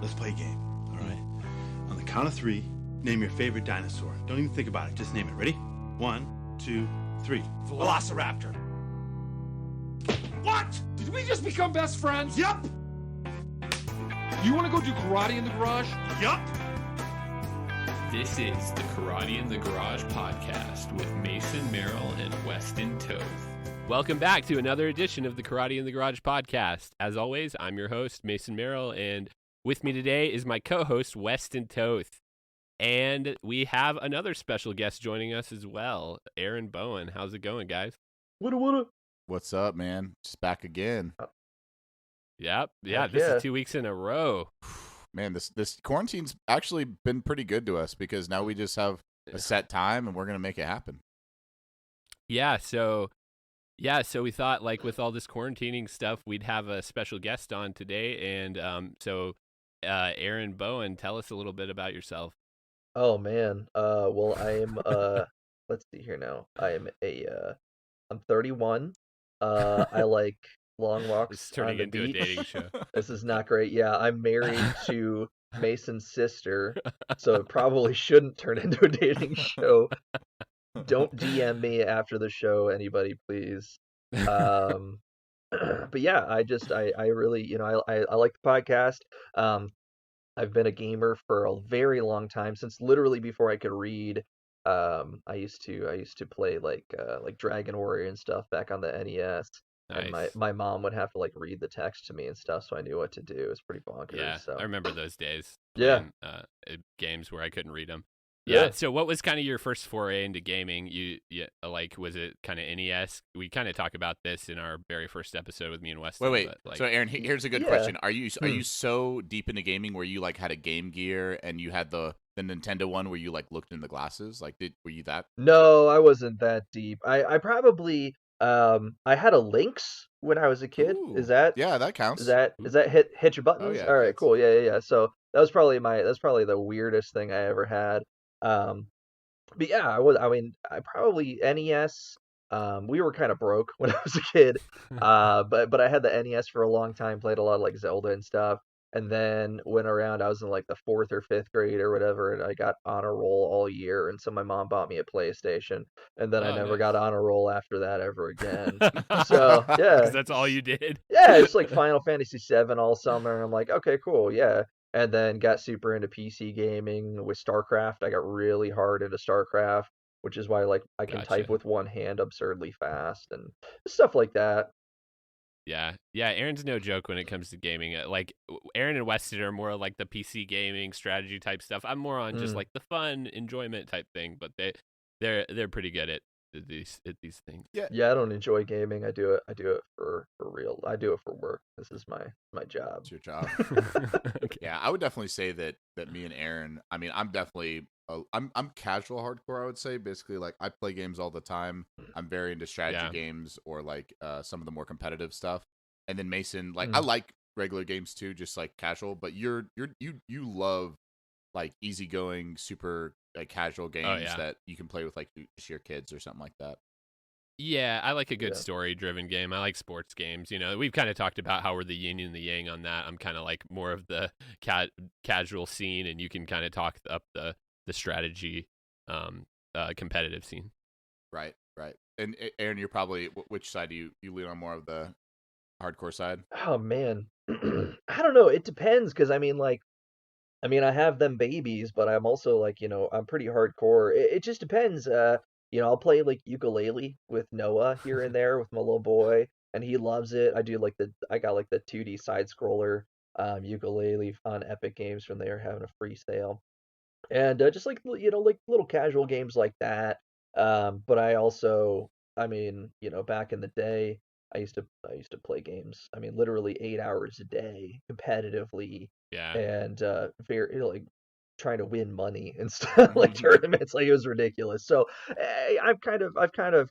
let's play a game. All right. On the count of 3, name your favorite dinosaur. Don't even think about it. Just name it. Ready? 1, 2, 3. Velociraptor. What? Did we just become best friends? Yup. You want to go do karate in the garage? Yup. This is the Karate in the Garage podcast with Mason Merrill and Weston Toth. Welcome back to another edition of the Karate in the Garage podcast. As always, I'm your host, Mason Merrill, and with me today is my co-host, Weston Toth. And we have another special guest joining us as well, Aaron Bowen. How's it going, guys? What? What's up, man? Just back again. Yep. Yeah, this is 2 weeks in a row. Man, this quarantine's actually been pretty good to us because now we just have a set time and we're going to make it happen. Yeah, so we thought, like, with all this quarantining stuff, we'd have a special guest on today. And Aaron Bowen, tell us a little bit about yourself. Oh man. Well, I am. Let's see here now. I'm 31. I like long walks. It's turning on the into beach. a dating show. This is not great. Yeah, I'm married to Mason's sister, so it probably shouldn't turn into a dating show. Don't DM me after the show, anybody, please. But yeah, I really, I like the podcast. I've been a gamer for a very long time, since literally before I could read. I used to play like Dragon Warrior and stuff back on the NES. Nice. And my mom would have to like read the text to me and stuff, so I knew what to do. It was pretty bonkers. Yeah, So. I remember those days. Yeah. Playing, games where I couldn't read them. Yeah. Yeah. So what was kind of your first foray into gaming? Was it kind of NES? We kind of talk about this in our very first episode with me and Weston. Wait. But, like, So, Aaron, here's a good question. Are you so deep into gaming where you like had a Game Gear and you had the Nintendo one where you like looked in the glasses? Like, were you that? No, I wasn't that deep. I probably I had a Lynx when I was a kid. Ooh. Is that Yeah, that counts. is that hit your buttons? yeah, All right, that's- cool. Yeah. So that's probably the weirdest thing I ever had. But yeah, I probably NES. We were kind of broke when I was a kid. But I had the NES for a long time, played a lot of like Zelda and stuff. And then went around, I was in like the 4th or 5th grade or whatever, and I got honor roll all year. And so my mom bought me a PlayStation, and then I never got honor roll after that ever again. So yeah, 'Cause that's all you did. yeah, it's like Final Fantasy VII all summer, and I'm like, okay, cool, yeah. And then got super into PC gaming with StarCraft. I got really hard into StarCraft, which is why like I can type Gotcha. with one hand absurdly fast and stuff like that. Yeah. Aaron's no joke when it comes to gaming. Like, Aaron and Weston are more like the PC gaming strategy type stuff. I'm more on just like the fun enjoyment type thing. But they're pretty good at these things. Yeah, I don't enjoy gaming. I do it for real. I do it for work. This is my job. It's your job. Okay. Yeah, I would definitely say that me and Aaron. I mean, I'm definitely I'm casual hardcore. I would say basically like I play games all the time. I'm very into strategy games or like some of the more competitive stuff. And then Mason, like I like regular games too, just like casual. But you love like easygoing, super like casual games that you can play with like just your kids or something like that. Yeah, I like a good story-driven game. I like sports games. We've kind of talked about how we're the yin and the yang on that. I'm kind of like more of the casual scene, and you can kind of talk up the strategy competitive scene. Right. And Aaron, you're probably which side do you lean on, more of the hardcore side? Oh man, I don't know. It depends, because I I have them babies, but I'm also like, I'm pretty hardcore. It just depends. I'll play like ukulele with Noah here and there with my little boy, and he loves it. I got like the 2D side scroller ukulele on Epic Games when they were having a free sale, and just like like little casual games like that. But I also, back in the day, I used to play games. Literally 8 hours a day competitively. Yeah. And very like trying to win money and stuff like tournaments. Like, it was ridiculous. So I've kind of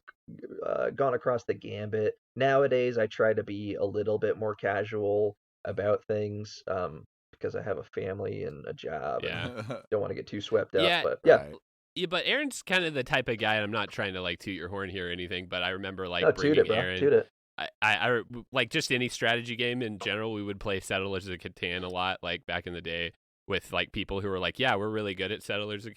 gone across the gambit. Nowadays, I try to be a little bit more casual about things because I have a family and a job and don't want to get too swept up. Yeah. But yeah. Right. Yeah, but Aaron's kind of the type of guy, and I'm not trying to like toot your horn here or anything, but I remember like No, bringing toot it, bro. Aaron. Toot it. I like just any strategy game in general. We would play Settlers of Catan a lot, like back in the day, with like people who were like, yeah, we're really good at Settlers of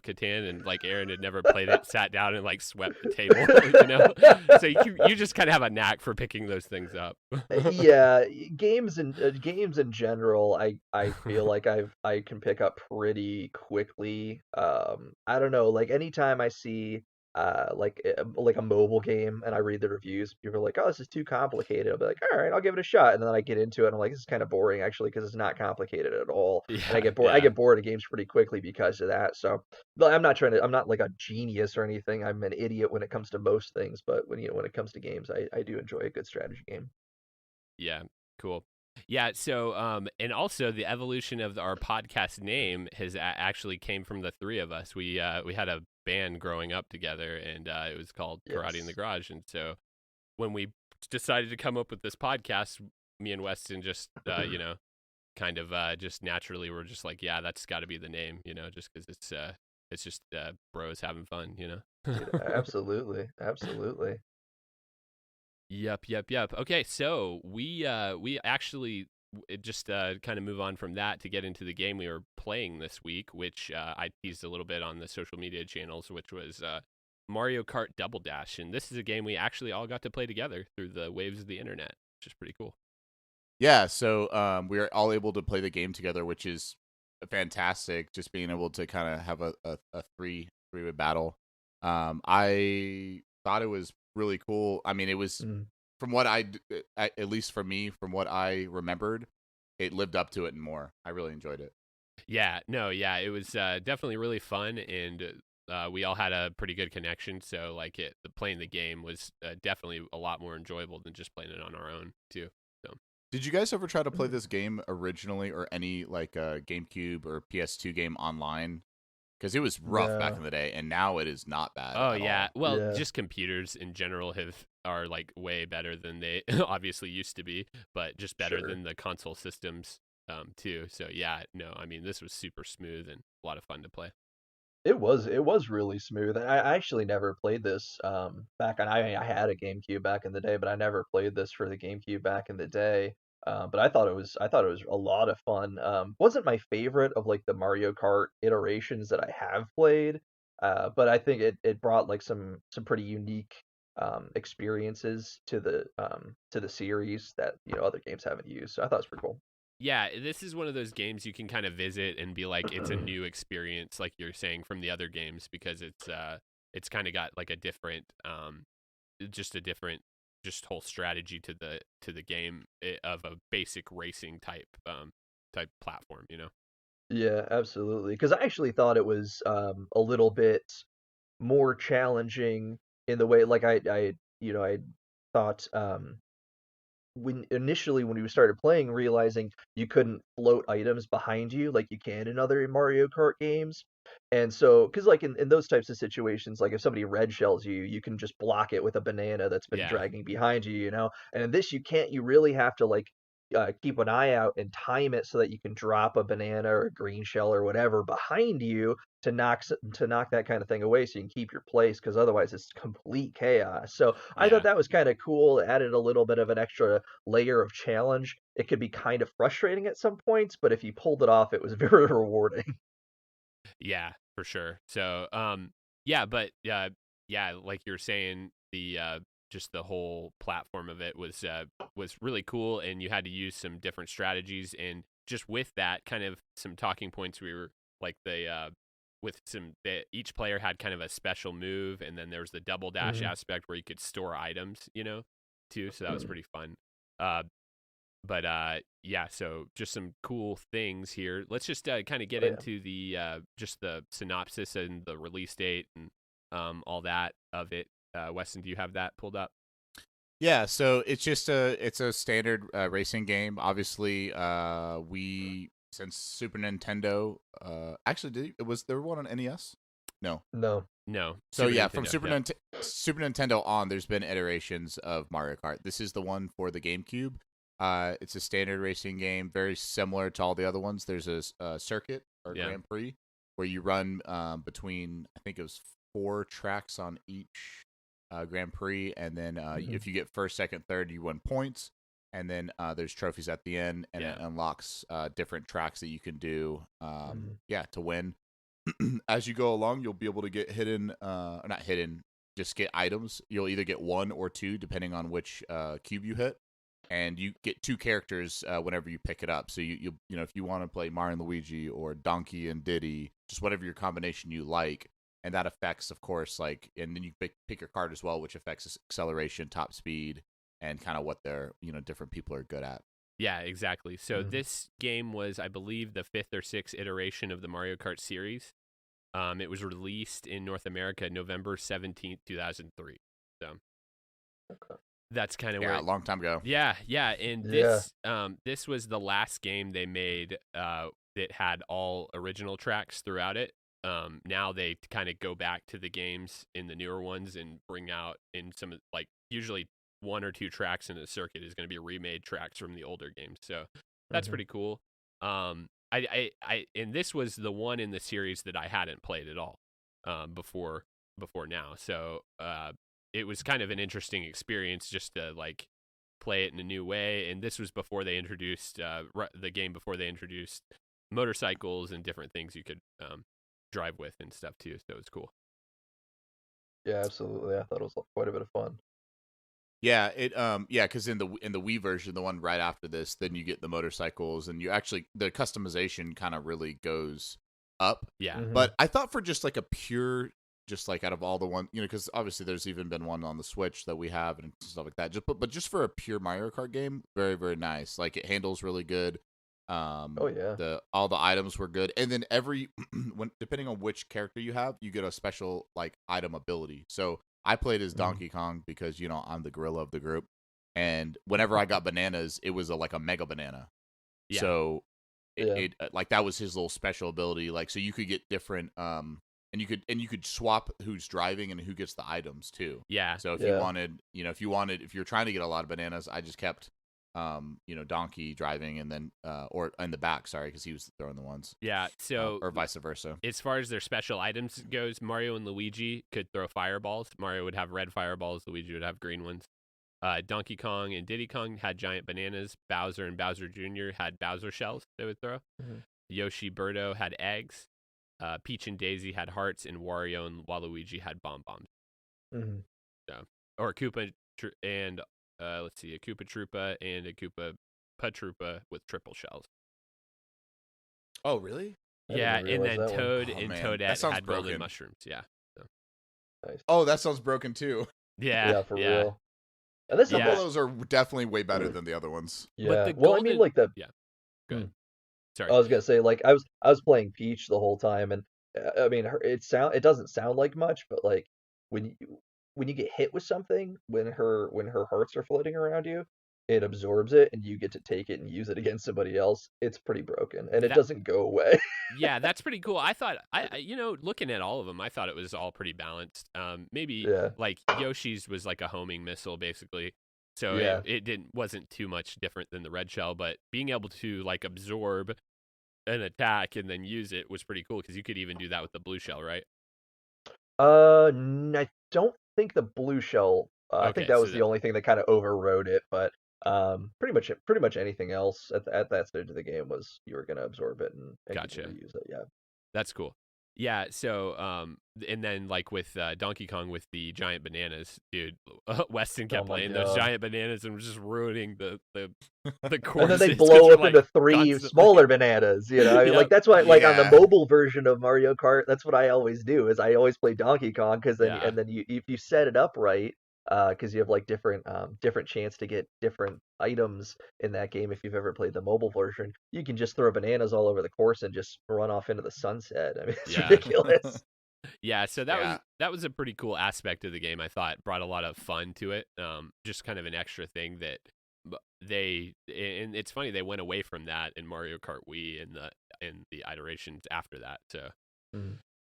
Catan, and like Aaron had never played it, sat down and like swept the table, you know. So you just kind of have a knack for picking those things up. Yeah, games in general, I feel like I can pick up pretty quickly. I don't know, like anytime I see like a mobile game and I read the reviews, people are like, "Oh, this is too complicated." I'll be like, "All right, I'll give it a shot." And then I get into it and I'm like, "This is kind of boring actually because it's not complicated at all." And I get bored. I get bored of games pretty quickly because of that. So, but I'm not like a genius or anything. I'm an idiot when it comes to most things, but when it comes to games, I do enjoy a good strategy game. Yeah, cool. Yeah, so and also the evolution of our podcast name has actually came from the three of us. We had a band growing up together, and it was called Karate in the Garage. And so when we decided to come up with this podcast, me and Weston just kind of just naturally were just like, yeah, that's got to be the name, just because it's just bros having fun, Absolutely, absolutely. Yep. Okay, so we actually just kind of move on from that to get into the game we were playing this week, which I teased a little bit on the social media channels, which was Mario Kart Double Dash, and this is a game we actually all got to play together through the waves of the internet, which is pretty cool. Yeah, so we are all able to play the game together, which is fantastic. Just being able to kind of have a three-way battle. I thought it was really cool. I mean, it was from what at least for me, from what I remembered, it lived up to it and more. I really enjoyed it. Yeah, it was definitely really fun, and we all had a pretty good connection. So like playing the game was definitely a lot more enjoyable than just playing it on our own too. So. Did you guys ever try to play this game originally, or any like Gamecube or PS2 game online? Because it was rough back in the day, and now it is not bad. Oh yeah, all. well, just computers in general are like way better than they obviously used to be, but just better than the console systems too. So yeah, no, I mean this was super smooth and a lot of fun to play. It was really smooth. I actually never played this back on. I had a GameCube back in the day, but I never played this for the GameCube back in the day. But I thought it was a lot of fun. Wasn't my favorite of like the Mario Kart iterations that I have played, but I think it brought like some pretty unique experiences to the series that other games haven't used. So I thought it was pretty cool. Yeah, this is one of those games you can kind of visit and be like, it's a new experience, like you're saying, from the other games, because it's kind of got like a different just whole strategy to the game of a basic racing type platform, Yeah, absolutely. Because I actually thought it was a little bit more challenging in the way, like I thought when we started playing, realizing you couldn't float items behind you like you can in other Mario Kart games. And so, because like in those types of situations, like if somebody red shells you, you can just block it with a banana that's been dragging behind you, And in this, you can't. You really have to like keep an eye out and time it so that you can drop a banana or a green shell or whatever behind you to knock that kind of thing away, so you can keep your place, because otherwise it's complete chaos. So I thought that was kind of cool. It added a little bit of an extra layer of challenge. It could be kind of frustrating at some points, but if you pulled it off, it was very rewarding. Yeah, for sure. So but like you're saying, the just the whole platform of it was really cool, and you had to use some different strategies, and just with that, kind of some talking points, we were like each player had kind of a special move, and then there was the double dash aspect where you could store items, too. So that was pretty fun. So just some cool things here. Let's just kind of get into the just the synopsis and the release date and all that of it. Weston, do you have that pulled up? Yeah, so it's a standard racing game. Obviously, since Super Nintendo, actually, was there one on NES? No. So Super Nintendo, from Super Nintendo on, there's been iterations of Mario Kart. This is the one for the GameCube. It's a standard racing game, very similar to all the other ones. There's a circuit or Grand Prix where you run between, I think it was 4 tracks on each Grand Prix, and then Mhm. if you get first, second, third, you win points. And then there's trophies at the end, and it unlocks different tracks that you can do. To win. As you go along, you'll be able to get not hidden, just get items. You'll either get 1 or 2, depending on which cube you hit, and you get 2 characters whenever you pick it up. So you if you want to play Mario and Luigi or Donkey and Diddy, just whatever your combination you like, and that affects, of course, and then you pick your card as well, which affects acceleration, top speed, and kind of what their different people are good at. Yeah, exactly. So this game was, I believe, the 5th or 6th iteration of the Mario Kart series. It was released in North America November 17th, 2003. So that's kind of where a long time ago. Yeah. And this was the last game they made that had all original tracks throughout it. Now they kind of go back to the games in the newer ones and bring out in some usually 1 or 2 tracks in a circuit is going to be remade tracks from the older games. So that's pretty cool. And this was the one in the series that I hadn't played at all before now. So it was kind of an interesting experience just to play it in a new way. And this was before they introduced the game before they introduced motorcycles and different things you could drive with and stuff too. So it was cool. Yeah, absolutely. I thought it was quite a bit of fun. Yeah, because in the Wii version, the one right after this, then you get the motorcycles, and you actually the customization kind of really goes up. Yeah, but I thought for just a pure, just out of all the one, because obviously there's even been one on the Switch that we have and stuff like that. Just for a pure Mario Kart game, very very nice. It handles really good. Oh yeah. All the items were good, and then depending on which character you have, you get a special item ability. So I played as Donkey Kong because I'm the gorilla of the group, and whenever I got bananas, it was a mega banana. Yeah. So it that was his little special ability. So you could get different and you could swap who's driving and who gets the items too. Yeah. So if you wanted, if you're trying to get a lot of bananas, I just kept Donkey driving, and then or in the back, sorry, because he was throwing the ones. Yeah, so or vice versa. As far as their special items goes, Mario and Luigi could throw fireballs. Mario would have red fireballs, Luigi would have green ones. Donkey Kong and Diddy Kong had giant bananas. Bowser and Bowser Jr. had Bowser shells they would throw. Yoshi Birdo had eggs. Peach and Daisy had hearts, and Wario and Waluigi had bomb-bombs. So, or Koopa and let's see, a Koopa Troopa and a Koopa Troopa with triple shells. Oh, really? Yeah, and then Toad and Toadette had broken. golden mushrooms. Yeah. So. Nice. Oh, that sounds broken too. Yeah, for real. And some of those are definitely way better than the other ones. Yeah. But the golden... I mean, Yeah. Go ahead. Sorry. I was gonna say, I was playing Peach the whole time, and I mean, it doesn't sound like much, but when you get hit with something, when her hearts are floating around you, it absorbs it, and you get to take it and use it against somebody else. It's pretty broken, and it doesn't go away. Yeah, that's pretty cool. I thought, looking at all of them, I thought it was all pretty balanced. Maybe Yoshi's was like a homing missile, basically. So it wasn't too much different than the red shell, but being able to absorb an attack and then use it was pretty cool, because you could even do that with the blue shell, right? I don't think the blue shell. I think that was the only thing that kind of overrode it, but pretty much anything else at that stage of the game was you were gonna absorb it and Gotcha. Use it. Yeah, that's cool. Yeah, so and then with Donkey Kong with the giant bananas, dude, Weston kept playing those giant bananas and was just ruining the course. And then they blow up into 3 smaller bananas. I mean, that's why on the mobile version of Mario Kart, that's what I always do. Is I always play Donkey Kong, because then and then if you set it up right, because you have different chance to get different items in that game. If you've ever played the mobile version, you can just throw bananas all over the course and just run off into the sunset. I mean, it's ridiculous. Yeah, so that was a pretty cool aspect of the game. I thought brought a lot of fun to it. Just kind of an extra thing that and it's funny, they went away from that in Mario Kart Wii and the iterations after that. So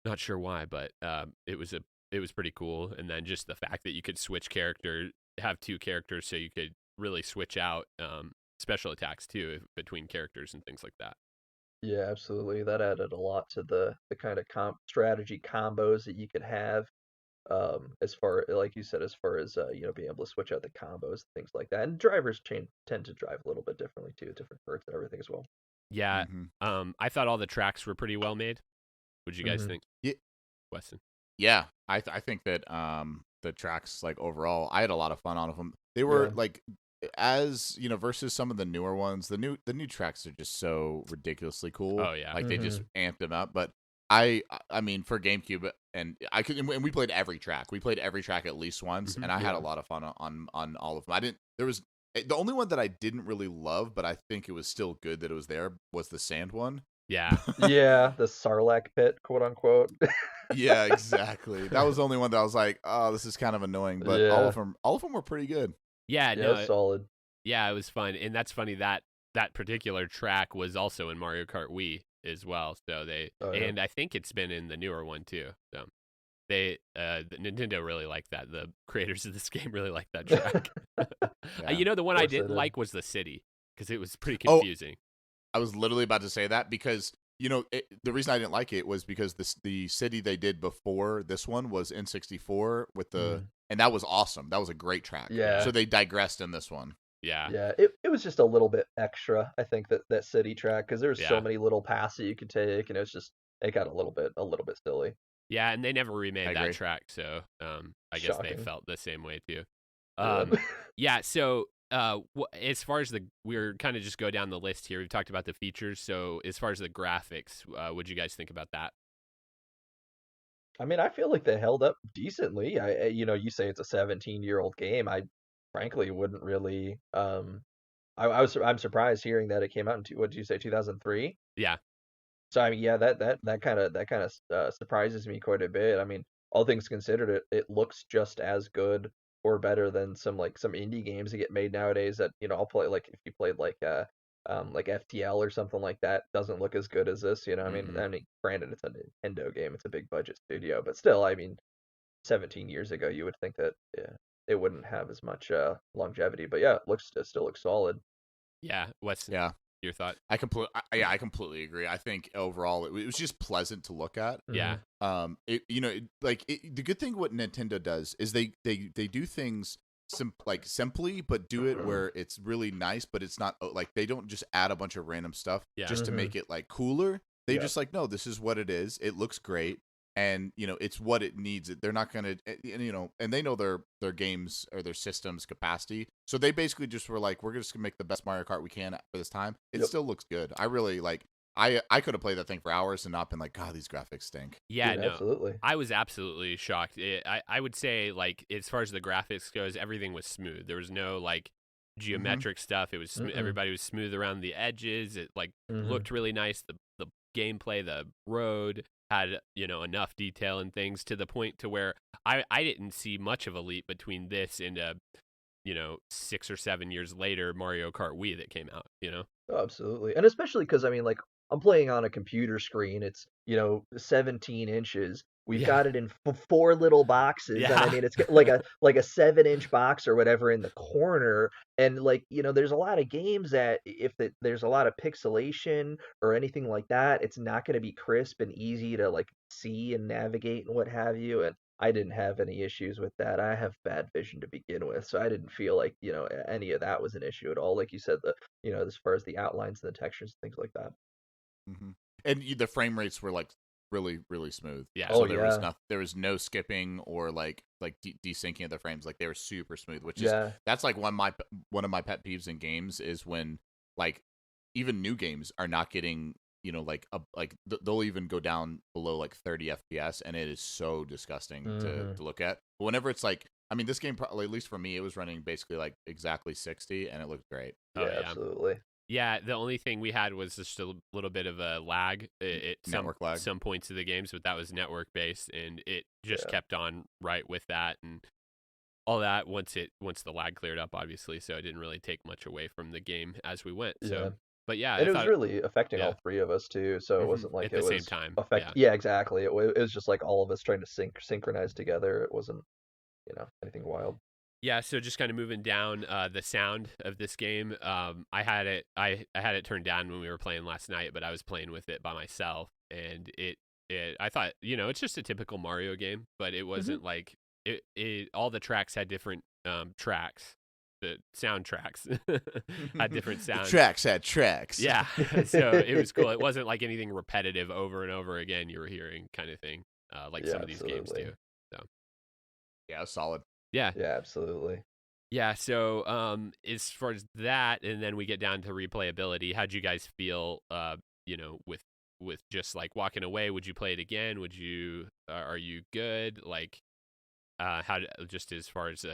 not sure why, but it was pretty cool. And then just the fact that you could switch have 2 characters, so you could really switch out special attacks too between characters and things like that. Yeah, absolutely. That added a lot to the kind of strategy combos that you could have. As far like you said, as far as being able to switch out the combos, things like that. And drivers tend to drive a little bit differently too, different parts and everything as well. Yeah. Mm-hmm. I thought all the tracks were pretty well made. What did you guys think? Yeah. Weston? Yeah, I think that the tracks, like, overall, I had a lot of fun on them. They were like, as versus some of the newer ones. The new tracks are just so ridiculously cool. Oh yeah, like they just amped them up. But I mean, for GameCube, and we played every track. We played every track at least once, and I had a lot of fun on all of them. The only one that I didn't really love, but I think it was still good that it was there, was the sand one. Yeah. Yeah, the Sarlacc pit, quote unquote. Yeah, exactly. That was the only one that I was like, oh, this is kind of annoying. But all of them were pretty good. Yeah, no, solid. Yeah, it was fun, and that's funny that particular track was also in Mario Kart Wii as well. So and I think it's been in the newer one too. So the Nintendo really liked that. The creators of this game really liked that track. The one I didn't like was the city, because it was pretty confusing. I was literally about to say that, because the reason I didn't like it was because the city they did before this one was N64 with and that was awesome. That was a great track. Yeah. So they digressed in this one. Yeah. Yeah, it was just a little bit extra, I think, that city track, because there's so many little paths that you could take, and it got a little bit silly. Yeah, and they never remade that track, so I guess they felt the same way too. Yeah, so as far as we're kind of just go down the list here. We've talked about the features. So as far as the graphics, what'd you guys think about that? I mean, I feel like they held up decently. You say it's a 17-year-old game. I frankly wouldn't really. I'm surprised hearing that it came out in what did you say, 2003? Yeah. So I mean, yeah, that kind of surprises me quite a bit. I mean, all things considered, it looks just as good or better than some indie games that get made nowadays that I'll play. Like if you played like FTL or something like that, doesn't look as good as this. I mean, granted, it's a Nintendo game, it's a big budget studio, but still, I mean, 17 years ago, you would think that it wouldn't have as much longevity. But yeah, it still looks solid. Yeah, Weston. Yeah. Your thought? I completely agree. I think overall it was just pleasant to look at. Yeah. The good thing what Nintendo does is they do things simply, but do it where it's really nice, but it's not like they don't just add a bunch of random stuff just to make it like cooler. They just like, no, this is what it is. It looks great. And it's what it needs. They're not gonna, and they know their games or their systems capacity. So they basically just were like, we're just gonna make the best Mario Kart we can for this time. It still looks good. I really like. I could have played that thing for hours and not been like, God, these graphics stink. Yeah, no, absolutely. I was absolutely shocked. I would say, like, as far as the graphics goes, everything was smooth. There was no like geometric stuff. It was everybody was smooth around the edges. It looked really nice. The gameplay, the road had enough detail and things to the point to where I didn't see much of a leap between this and 6 or 7 years later Mario Kart Wii that came out. Oh, absolutely. And especially because I mean, like, I'm playing on a computer screen. It's 17 inches. We've got it in 4 little boxes, and I mean it's like a 7-inch box or whatever in the corner. And there's a lot of games that if there's a lot of pixelation or anything like that, it's not going to be crisp and easy to like see and navigate and what have you. And I didn't have any issues with that. I have bad vision to begin with, so I didn't feel like any of that was an issue at all. Like you said, as far as the outlines and the textures and things like that. And the frame rates were like really, really smooth. Yeah. So there was no skipping or like desyncing of the frames. Like they were super smooth, which is that's like one of my pet peeves in games is when like even new games are not getting they'll even go down below like 30 FPS, and it is so disgusting to look at. But whenever it's like, I mean, this game probably, at least for me, it was running basically like exactly 60, and it looked great. Yeah, absolutely. Yeah, the only thing we had was just a little bit of a lag at network lag. Some points of the games, but that was network based, and it just kept on right with that and all that once the lag cleared up, obviously. So it didn't really take much away from the game as we went. So, but yeah, and it was really affecting all three of us too. So it wasn't like at the same time. Yeah, exactly. It was just like all of us trying to synchronize together. It wasn't anything wild. Yeah, so just kind of moving down the sound of this game. I had it turned down when we were playing last night, but I was playing with it by myself, and it I thought, it's just a typical Mario game, but it wasn't like it. All the tracks had different tracks. The soundtracks had different sounds. The tracks had tracks. Yeah, so it was cool. It wasn't like anything repetitive over and over again. You were hearing kind of thing, like some of these games do. So yeah, it was solid. Yeah, absolutely. Yeah, so as far as that, and then we get down to replayability. How'd you guys feel? With just like walking away, would you play it again? Would you? Are you good? Like, just as far as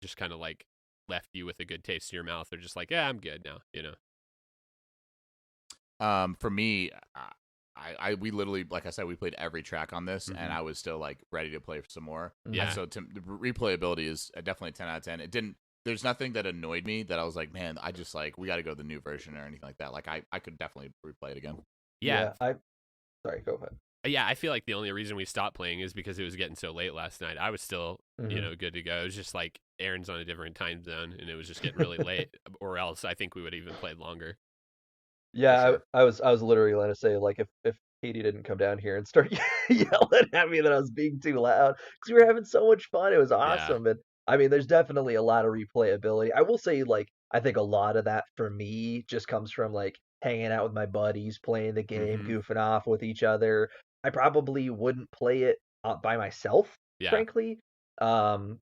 just kind of like left you with a good taste in your mouth, or just like, yeah, I'm good now. For me, we literally, like I said, we played every track on this, and I was still like ready to play some more. Yeah. So the replayability is definitely 10 out of 10. It didn't. There's nothing that annoyed me that I was like, man, I just like we got to go to the new version or anything like that. Like I could definitely replay it again. Yeah. Sorry, go ahead. Yeah, I feel like the only reason we stopped playing is because it was getting so late last night. I was still, good to go. It was just like Aaron's on a different time zone, and it was just getting really late. Or else I think we would have even played longer. Yeah, sure. I was literally going to say, like, if Katie didn't come down here and start yelling at me that I was being too loud, because we were having so much fun. It was awesome. And I mean, there's definitely a lot of replayability. I will say, like, I think a lot of that for me just comes from like hanging out with my buddies, playing the game, goofing off with each other. I probably wouldn't play it by myself, frankly. But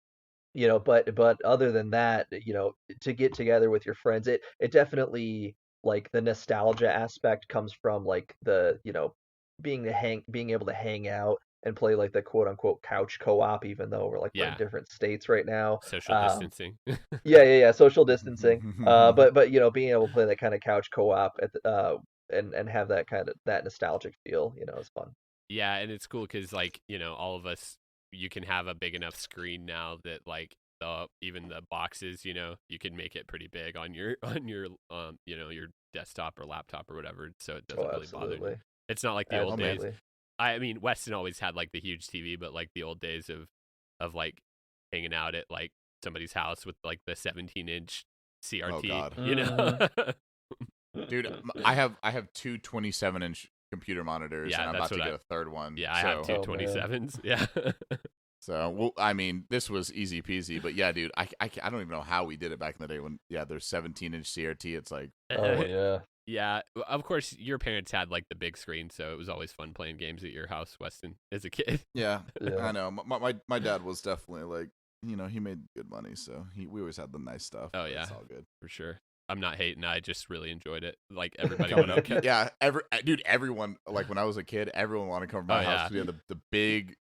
other than that, to get together with your friends, it definitely, like, the nostalgia aspect comes from like the, being able to hang out and play like the quote unquote couch co-op, even though we're in different states right now. Social distancing. Yeah, social distancing. But being able to play that kind of couch co-op at the, and have that kind of that nostalgic feel, is fun. Yeah, and it's cool because like all of us, you can have a big enough screen now that like even the boxes, you can make it pretty big on your your desktop or laptop or whatever, so it doesn't really bother you. It's not like the old days. I mean, Weston always had like the huge TV, but like the old days of like hanging out at like somebody's house with like the 17-inch CRT. Oh, God. Dude, I have two 27-inch computer monitors, and I'm about to get a third one. Yeah, I have two 27s. Yeah. So, well, I mean, this was easy peasy, but yeah, dude, I don't even know how we did it back in the day when, there's 17-inch CRT. It's like, oh, yeah. Yeah, of course, your parents had like the big screen, so it was always fun playing games at your house, Weston, as a kid. Yeah. I know. My dad was definitely like, he made good money, so we always had the nice stuff. Oh, yeah. It's all good. For sure. I'm not hating. I just really enjoyed it. Like, everybody went okay. Yeah, everyone, like, when I was a kid, everyone wanted to come to my house. We had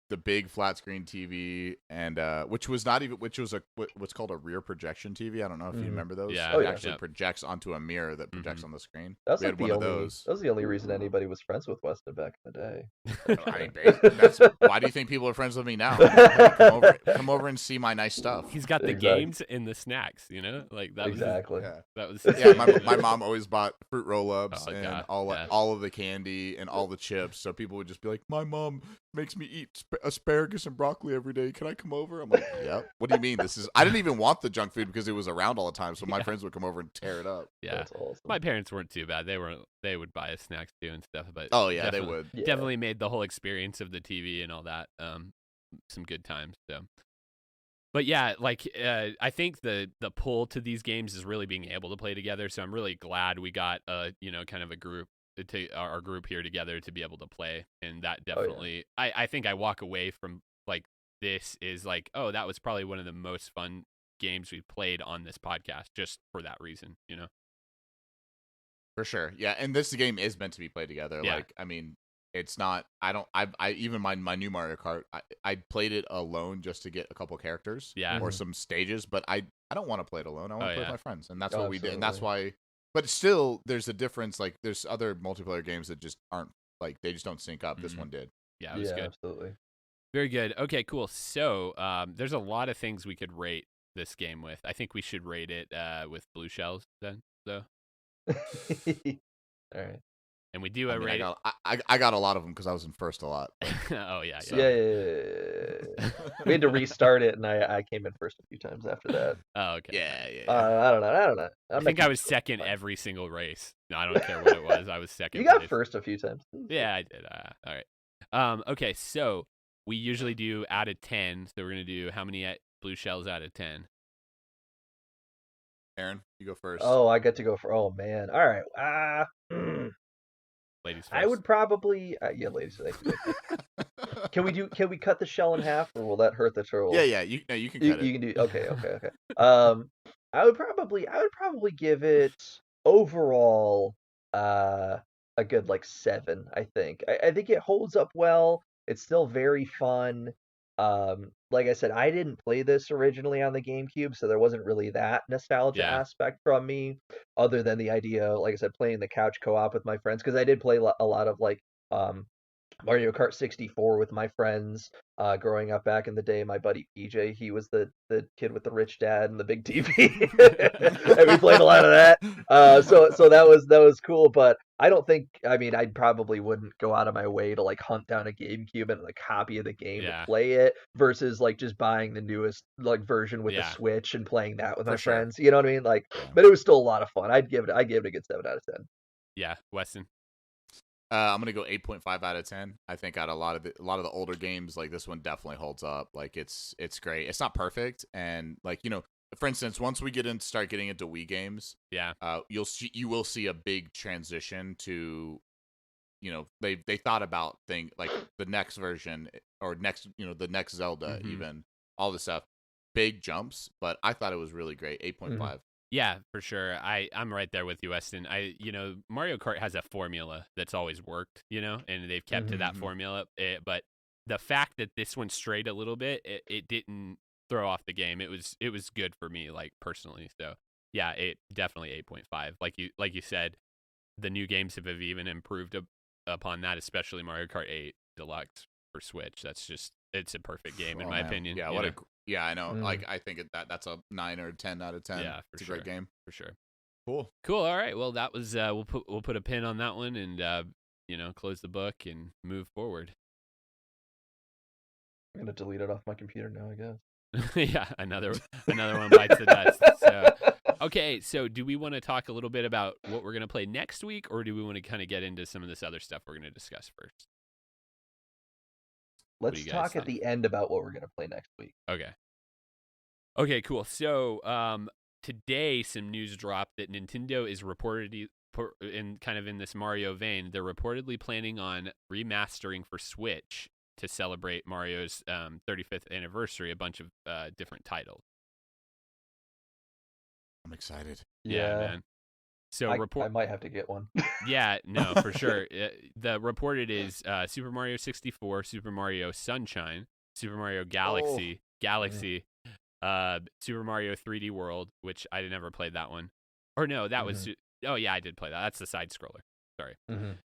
the big flat screen TV, and which was what's called a rear projection TV. I don't know if you remember those. Yeah, it actually projects onto a mirror that projects on the screen. That's we like had one of those. That was the only reason anybody was friends with Weston back in the day. I mean, why do you think people are friends with me now? Come over and see my nice stuff. He's got the games and the snacks. Like that. Exactly. That was. Yeah, my mom always bought fruit roll-ups and all of the candy and all the chips. So people would just be like, "My mom makes me eat asparagus and broccoli every day. Can I come over?" I'm like, "Yep." What do you mean? I didn't even want the junk food because it was around all the time. So my friends would come over and tear it up. Yeah, that's awesome. My parents weren't too bad. They would buy us snacks too and stuff. But oh yeah, they would. Definitely made the whole experience of the TV and all that some good times. So. But yeah, like I think the pull to these games is really being able to play together. So I'm really glad we got kind of a group. Our group here together to be able to play, and that definitely I think I walk away from like this is like, oh, that was probably one of the most fun games we've played on this podcast, just for that reason. For sure. Yeah, and this game is meant to be played together. Like, I mean, it's not, I even my new Mario Kart, I played it alone just to get a couple characters or some stages, but I don't want to play it alone. I want to play with my friends, and that's what we did, and that's why. But still, there's a difference. Like, there's other multiplayer games that just aren't, like, they just don't sync up. This one did. Yeah, it was good. Absolutely. Very good. Okay, cool. So, there's a lot of things we could rate this game with. I think we should rate it with blue shells then, so. All right. And we do a rating. I got a lot of them because I was in first a lot. Oh, yeah. So. Yeah. We had to restart it, and I came in first a few times after that. Oh, okay. Yeah. I don't know. I think I was second every single race. No, I don't care what it was. I was second. You got first a few times. Yeah, I did. All right. Okay, so we usually do out of 10. So we're gonna do how many blue shells out of 10? Aaron, you go first. Oh, I get to go for. Oh man. All right. Ladies first. I would probably. Yeah, ladies. Thank you. Can we cut the shell in half, or will that hurt the turtle? Yeah. You can cut it. You can do. Okay. I would probably give it overall a good like 7. I think. I think it holds up well. It's still very fun. Like I said, I didn't play this originally on the GameCube, so there wasn't really that nostalgia aspect from me, other than the idea, like I said, playing the couch co-op with my friends, because I did play a lot of like Mario Kart 64 with my friends growing up back in the day. My buddy PJ, he was the kid with the rich dad and the big TV, and we played a lot of that. So that was cool. But I don't think, I mean, I probably wouldn't go out of my way to like hunt down a GameCube and like copy of the game to play it versus like just buying the newest like version with the Switch and playing that with my friends. You know what I mean? Like, but it was still a lot of fun. I'd give it a good 7 out of 10. Yeah, Weston. I'm gonna go 8.5 out of 10. I think out of a lot of the older games, like this one definitely holds up. Like it's great. It's not perfect, and like for instance, once we start getting into Wii games, you will see a big transition to, they thought about like the next version or next the next Zelda, even all this stuff, big jumps. But I thought it was really great. 8.5. Yeah, for sure. I'm right there with you, Weston. Mario Kart has a formula that's always worked, and they've kept to that formula. But the fact that this one strayed a little bit, it didn't throw off the game. It was good for me, like personally. So yeah, it definitely 8.5. Like you said, the new games have even improved upon that, especially Mario Kart 8 Deluxe for Switch. It's a perfect game in my opinion. Yeah, yeah, I know. Like I think that's a 9 or 10 out of 10. Yeah, it's a great game for sure. Cool. All right. Well, that was we'll put a pin on that one and close the book and move forward. I'm gonna delete it off my computer now, I guess. Yeah, another one bites the dust. So, okay, so do we want to talk a little bit about what we're gonna play next week, or do we want to kind of get into some of this other stuff we're gonna discuss first? Let's talk at the end about what we're going to play next week. Okay, cool. So today some news dropped that Nintendo is reportedly, in this Mario vein, they're reportedly planning on remastering for Switch to celebrate Mario's 35th anniversary, a bunch of different titles. I'm excited. Yeah, man. So I might have to get one. Yeah, no, for sure. The reported is Super Mario 64, Super Mario Sunshine, Super Mario Galaxy, Super Mario 3D World, which I never played that one. Or no, that was... Oh, yeah, I did play that. That's the side scroller. Sorry.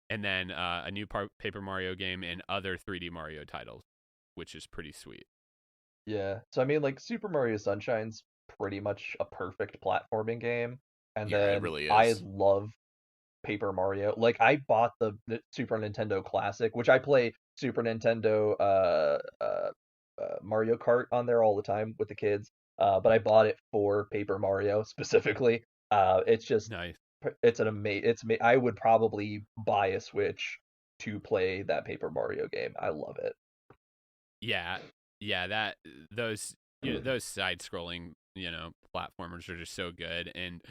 And then a new Paper Mario game and other 3D Mario titles, which is pretty sweet. Yeah. So, I mean, like, Super Mario Sunshine's pretty much a perfect platforming game. And then it really is. I love Paper Mario. Like, I bought the Super Nintendo Classic, which I play Super Nintendo Mario Kart on there all the time with the kids. But I bought it for Paper Mario specifically. It's just nice. It's an I would probably buy a Switch to play that Paper Mario game. I love it. Yeah, those side scrolling platformers are just so good, and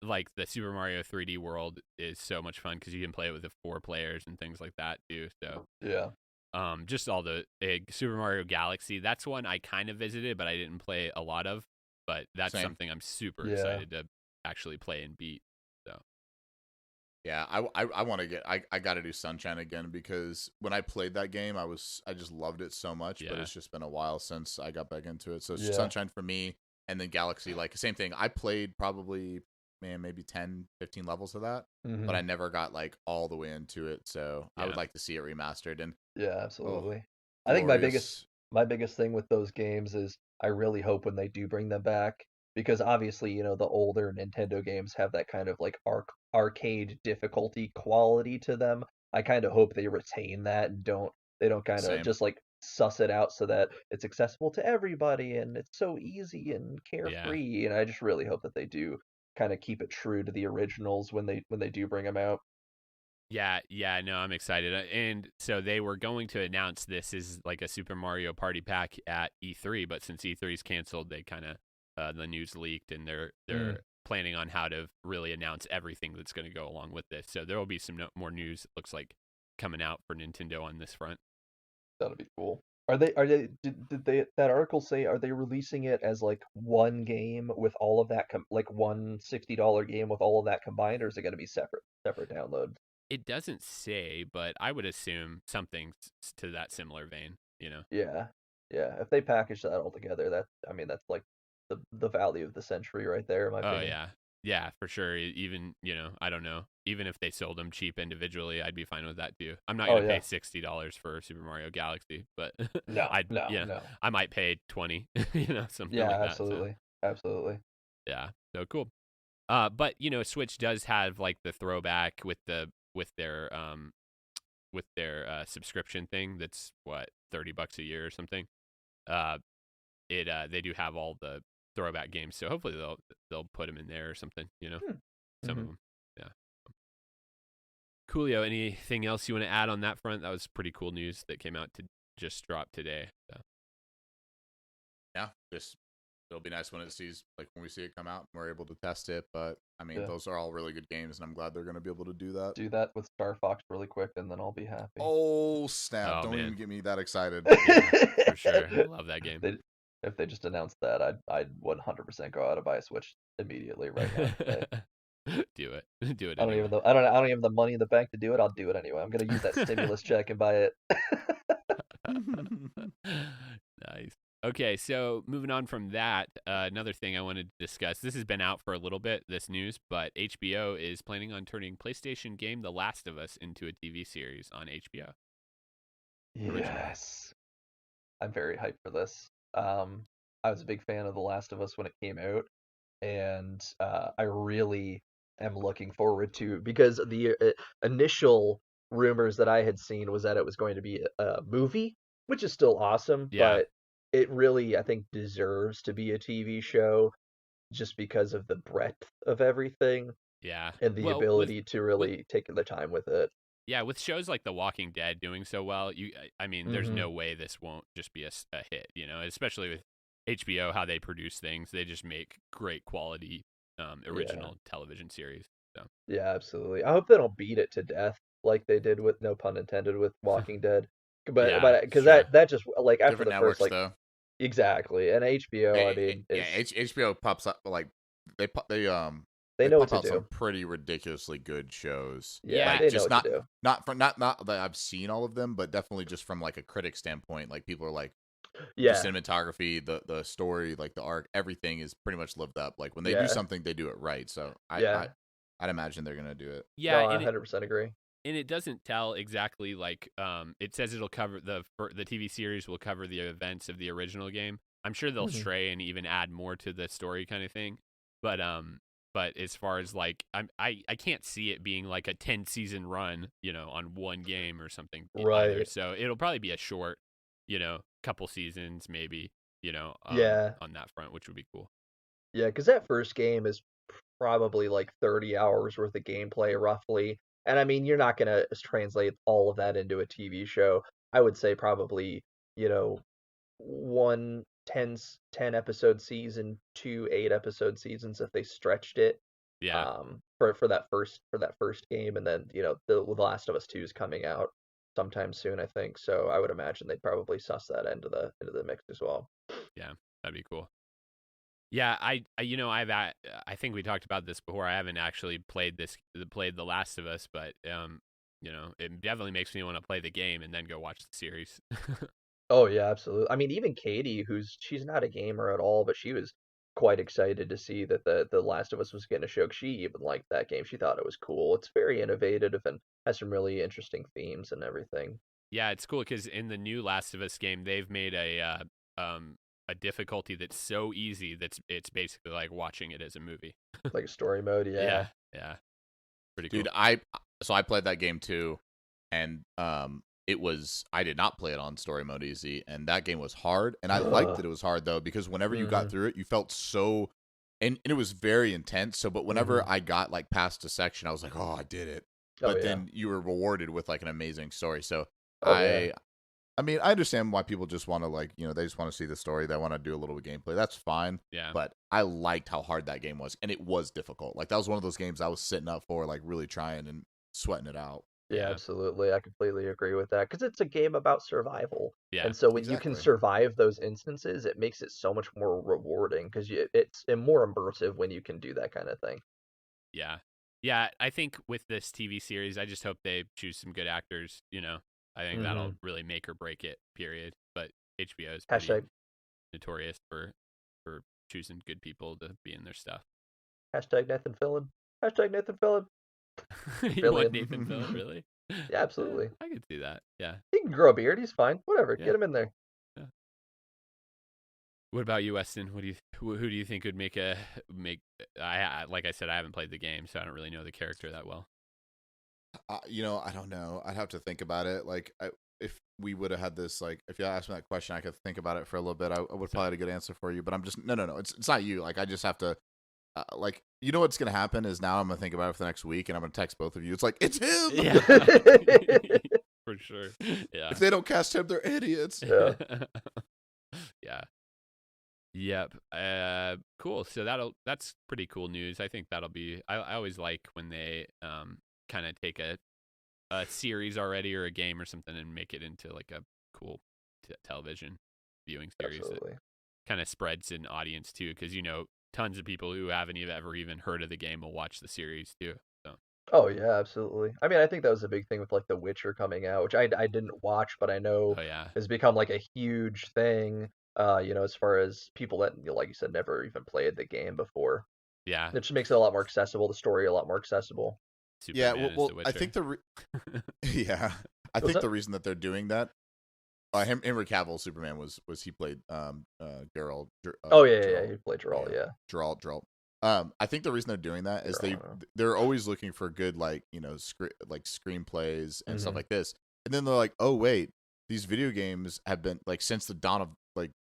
like the Super Mario 3D World is so much fun because you can play it with the 4 players and things like that too. So yeah, just all the Super Mario Galaxy, that's one I kind of visited but I didn't play a lot of, but that's something I'm super excited to actually play and beat. So yeah, I want to get I got to do Sunshine again because when I played that game I just loved it so much, but it's just been a while since I got back into it. So it's Sunshine for me, and then Galaxy, like same thing. I played probably maybe 10, 15 levels of that, but I never got like all the way into it. So I would like to see it remastered. And yeah, absolutely. I think my biggest thing with those games is I really hope when they do bring them back, because obviously, the older Nintendo games have that kind of like arcade difficulty quality to them. I kind of hope they retain that and they don't kind of just like suss it out so that it's accessible to everybody and it's so easy and carefree. And I just really hope that they do kind of keep it true to the originals when they do bring them out. Yeah, no, I'm excited. And so they were going to announce this is like a Super Mario Party Pack at E3, but since E3's canceled, they kind of the news leaked, and they're planning on how to really announce everything that's going to go along with this. So there will be some more news, it looks like, coming out for Nintendo on this front. That'll be cool. Did that article say, are they releasing it as like one game with all of that, like one $60 game with all of that combined, or is it going to be separate downloads? It doesn't say, but I would assume something to that similar vein, Yeah. If they package that all together, that's like the value of the century right there, in my opinion. Yeah, for sure. Even, I don't know. Even if they sold them cheap individually, I'd be fine with that too. I'm not going to pay $60 for Super Mario Galaxy, but No. I might pay 20, something Yeah, like that. absolutely. So. Absolutely. Yeah, so cool. But Switch does have like the throwback with their subscription thing. That's what, $30 a year or something. They do have all the throwback games, so hopefully they'll put them in there or something. Some of them. Yeah. Coolio, anything else you want to add on that front? That was pretty cool news that came out to just drop today. So. Yeah, it'll be nice when we see it come out and we're able to test it. But I mean, those are all really good games, and I'm glad they're going to be able to do that. Do that with Star Fox really quick, and then I'll be happy. Oh snap! Don't even get me that excited. Yeah, for sure, I love that game. If they just announced that, I'd 100% go out and buy a Switch immediately right now. Do it. I don't even have the money in the bank to do it. I'll do it anyway. I'm gonna use that stimulus check and buy it. Nice. Okay, so moving on from that, another thing I wanted to discuss. This has been out for a little bit, this news, but HBO is planning on turning PlayStation game The Last of Us into a TV series on HBO. Yes. I'm very hyped for this. I was a big fan of The Last of Us when it came out, and I really am looking forward to, because the initial rumors that I had seen was that it was going to be a movie, which is still awesome, but it really, I think, deserves to be a TV show just because of the breadth of everything. Yeah. And the ability to really take the time with it. Yeah, with shows like The Walking Dead doing so well, there's no way this won't just be a hit, especially with HBO, how they produce things. They just make great quality original television series. So. Yeah, absolutely. I hope they don't beat it to death like they did with, no pun intended, with Walking Dead. But because that just, like, after different the networks, first, like, though. Exactly. And HBO, HBO pops up, like, they know what pop to out do. some pretty ridiculously good shows. Yeah, like, they just know what to do. Not that I've seen all of them, but definitely just from like a critic standpoint, like people are like, the cinematography, the story, like the arc, everything is pretty much lived up. Like when they do something, they do it right. So I'd imagine they're gonna do it. Yeah, no, I 100% agree. And it doesn't tell exactly, like, it says it'll cover the TV series will cover the events of the original game. I'm sure they'll stray and even add more to the story kind of thing. But as far as, like, I can't see it being like a 10-season run, on one game or something. Right. Either. So it'll probably be a short, couple seasons maybe, on that front, which would be cool. Yeah, because that first game is probably like 30 hours worth of gameplay roughly. And I mean, you're not going to translate all of that into a TV show. I would say probably, 1 10 episode season, 2 8 episode seasons if they stretched it. Yeah. For that first game, and then the Last of Us 2 is coming out sometime soon, I think. So I would imagine they'd probably suss that into the mix as well. Yeah, that'd be cool. Yeah, I think we talked about this before. I haven't actually played The Last of Us, but it definitely makes me want to play the game and then go watch the series. Oh yeah, absolutely. I mean, even Katie, she's not a gamer at all, but she was quite excited to see that the Last of Us was getting a show. She even liked that game. She thought it was cool. It's very innovative and has some really interesting themes and everything. Yeah, it's cool because in the new Last of Us game, they've made a difficulty that's so easy that it's basically like watching it as a movie. Like a story mode, yeah. Yeah. Pretty cool. Dude, I played that game too, and I did not play it on story mode easy, and that game was hard, and I liked that it was hard though, because whenever you got through it, you felt so, and it was very intense. So, but whenever I got like past a section, I was like, oh, I did it. but then you were rewarded with like an amazing story. So yeah. I mean, I understand why people just want to like, they just want to see the story. They want to do a little gameplay. That's fine. Yeah. But I liked how hard that game was, and it was difficult. Like that was one of those games I was sitting up for, like really trying and sweating it out. Yeah, absolutely. I completely agree with that because it's a game about survival. Yeah. And so when you can survive those instances, it makes it so much more rewarding because it's more immersive when you can do that kind of thing. Yeah. Yeah, I think with this TV series, I just hope they choose some good actors, I think that'll really make or break it, period. But HBO is pretty notorious for choosing good people to be in their stuff. Hashtag Nathan Fillion. Hashtag Nathan Fillion. You want Nathan Fillion, really? Yeah, absolutely. I could see that. Yeah. He can grow a beard. He's fine. Whatever. Get him in there. Yeah. What about you, Weston? Who do you think would make? Like I said, I haven't played the game, so I don't really know the character that well. I don't know. I'd have to think about it. Like, if we would have had this, like, if you asked me that question, I could think about it for a little bit. I would probably have a good answer for you. But I'm just no. It's not you. Like, I just have to. Like, what's gonna happen is now I'm gonna think about it for the next week, and I'm gonna text both of you. It's like it's him. Yeah. For sure. Yeah. If they don't cast him, they're idiots. Yeah. Yeah. Yep. Cool. So that's pretty cool news. I think that'll be. I always like when they kind of take a series already or a game or something and make it into like a cool television viewing series. Absolutely. That kind of spreads an audience too, because tons of people who haven't ever even heard of the game will watch the series too. So. Oh yeah, absolutely. I mean, I think that was a big thing with like The Witcher coming out, which I didn't watch, but I know has become like a huge thing. As far as people that, like you said, never even played the game before. Yeah. It just makes it a lot more accessible. The story a lot more accessible. Superman well, I think the reason that they're doing that. Henry Cavill Superman was he played Geralt. He played Geralt. Yeah. Geralt. I think the reason they're doing that is they're always looking for good screenplays and stuff like this, and then they're like, oh wait, these video games have been like since the dawn of like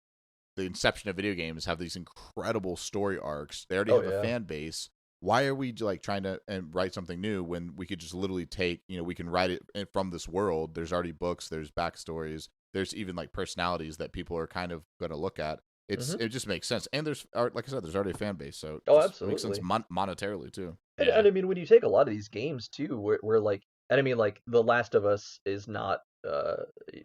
the inception of video games have these incredible story arcs. They already have a fan base. Why are we like trying to write something new when we could just literally take we can write it from this world? There's already books. There's backstories. There's even like personalities that people are kind of going to look at. It just makes sense, and there's like I said, there's already a fan base, so absolutely it makes sense monetarily too. And I mean, when you take a lot of these games too, where like, and I mean, like The Last of Us is not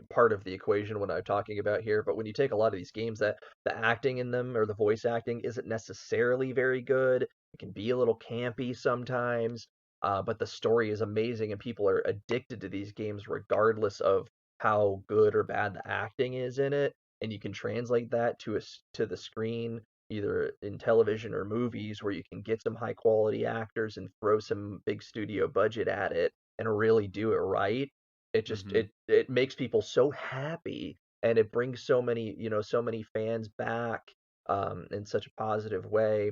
part of the equation when I'm talking about here, but when you take a lot of these games, that the acting in them or the voice acting isn't necessarily very good. It can be a little campy sometimes, but the story is amazing, and people are addicted to these games regardless of how good or bad the acting is in it. And you can translate that to the screen, either in television or movies, where you can get some high quality actors and throw some big studio budget at it and really do it right. It just it makes people so happy, and it brings so many fans back in such a positive way,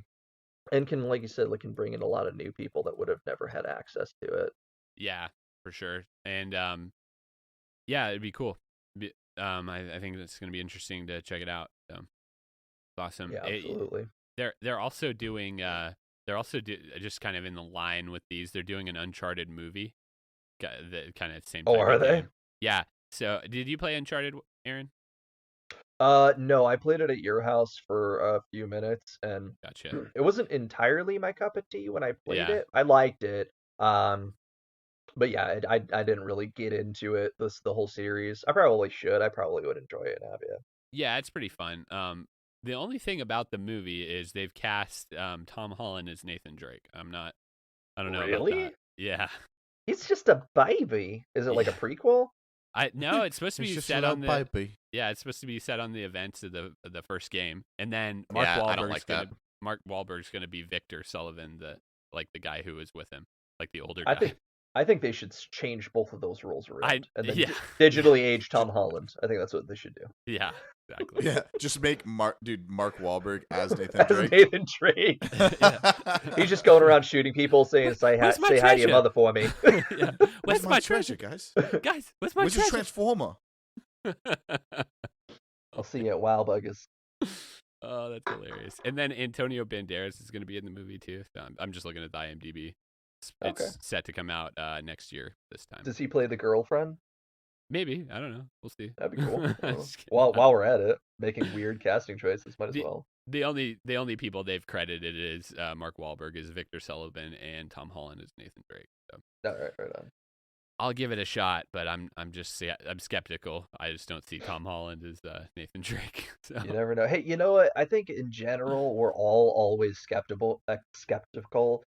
and can, like you said, can bring in a lot of new people that would have never had access to it. Yeah, for sure. And yeah, it'd be cool. I think it's going to be interesting to check it out. So it's awesome. Yeah, absolutely. They're also doing just kind of in the line with these. They're doing an Uncharted movie. The kind of same. Oh, are they? Yeah. So, did you play Uncharted, Aaron? No, I played it at your house for a few minutes, and gotcha. It wasn't entirely my cup of tea when I played it. I liked it. But yeah, I didn't really get into it, the whole series. I probably should. I probably would enjoy it now, yeah. Yeah, it's pretty fun. The only thing about the movie is they've cast Tom Holland as Nathan Drake. I don't know about that. Yeah. He's just a baby. Is it like a prequel? No, it's supposed to be set on the baby. Yeah, it's supposed to be set on the events of the first game. And then I don't like that. Mark Wahlberg's going to be Victor Sullivan, the guy who was with him, like the older guy. I think they should change both of those roles around and then digitally age Tom Holland. I think that's what they should do. Yeah, exactly. Yeah, just make Mark Wahlberg as Nathan Drake. Nathan Drake. He's just going around shooting people, saying say hi to your mother for me. Yeah. Where's my treasure, guys? Guys, where's my treasure? Where's the Transformer? I'll see you at Wow Buggers. Oh, that's hilarious. And then Antonio Banderas is going to be in the movie too. So I'm just looking at the IMDb. it's set to come out next year this time. Does he play the girlfriend? Maybe, I don't know. We'll see. That'd be cool. While we're at it, making weird casting choices, might as well. The only people they've credited is Mark Wahlberg as Victor Sullivan and Tom Holland as Nathan Drake. So. All right on. I'll give it a shot, but I'm skeptical. I just don't see Tom Holland as Nathan Drake. So. You never know. Hey, you know what? I think in general we're all always skeptical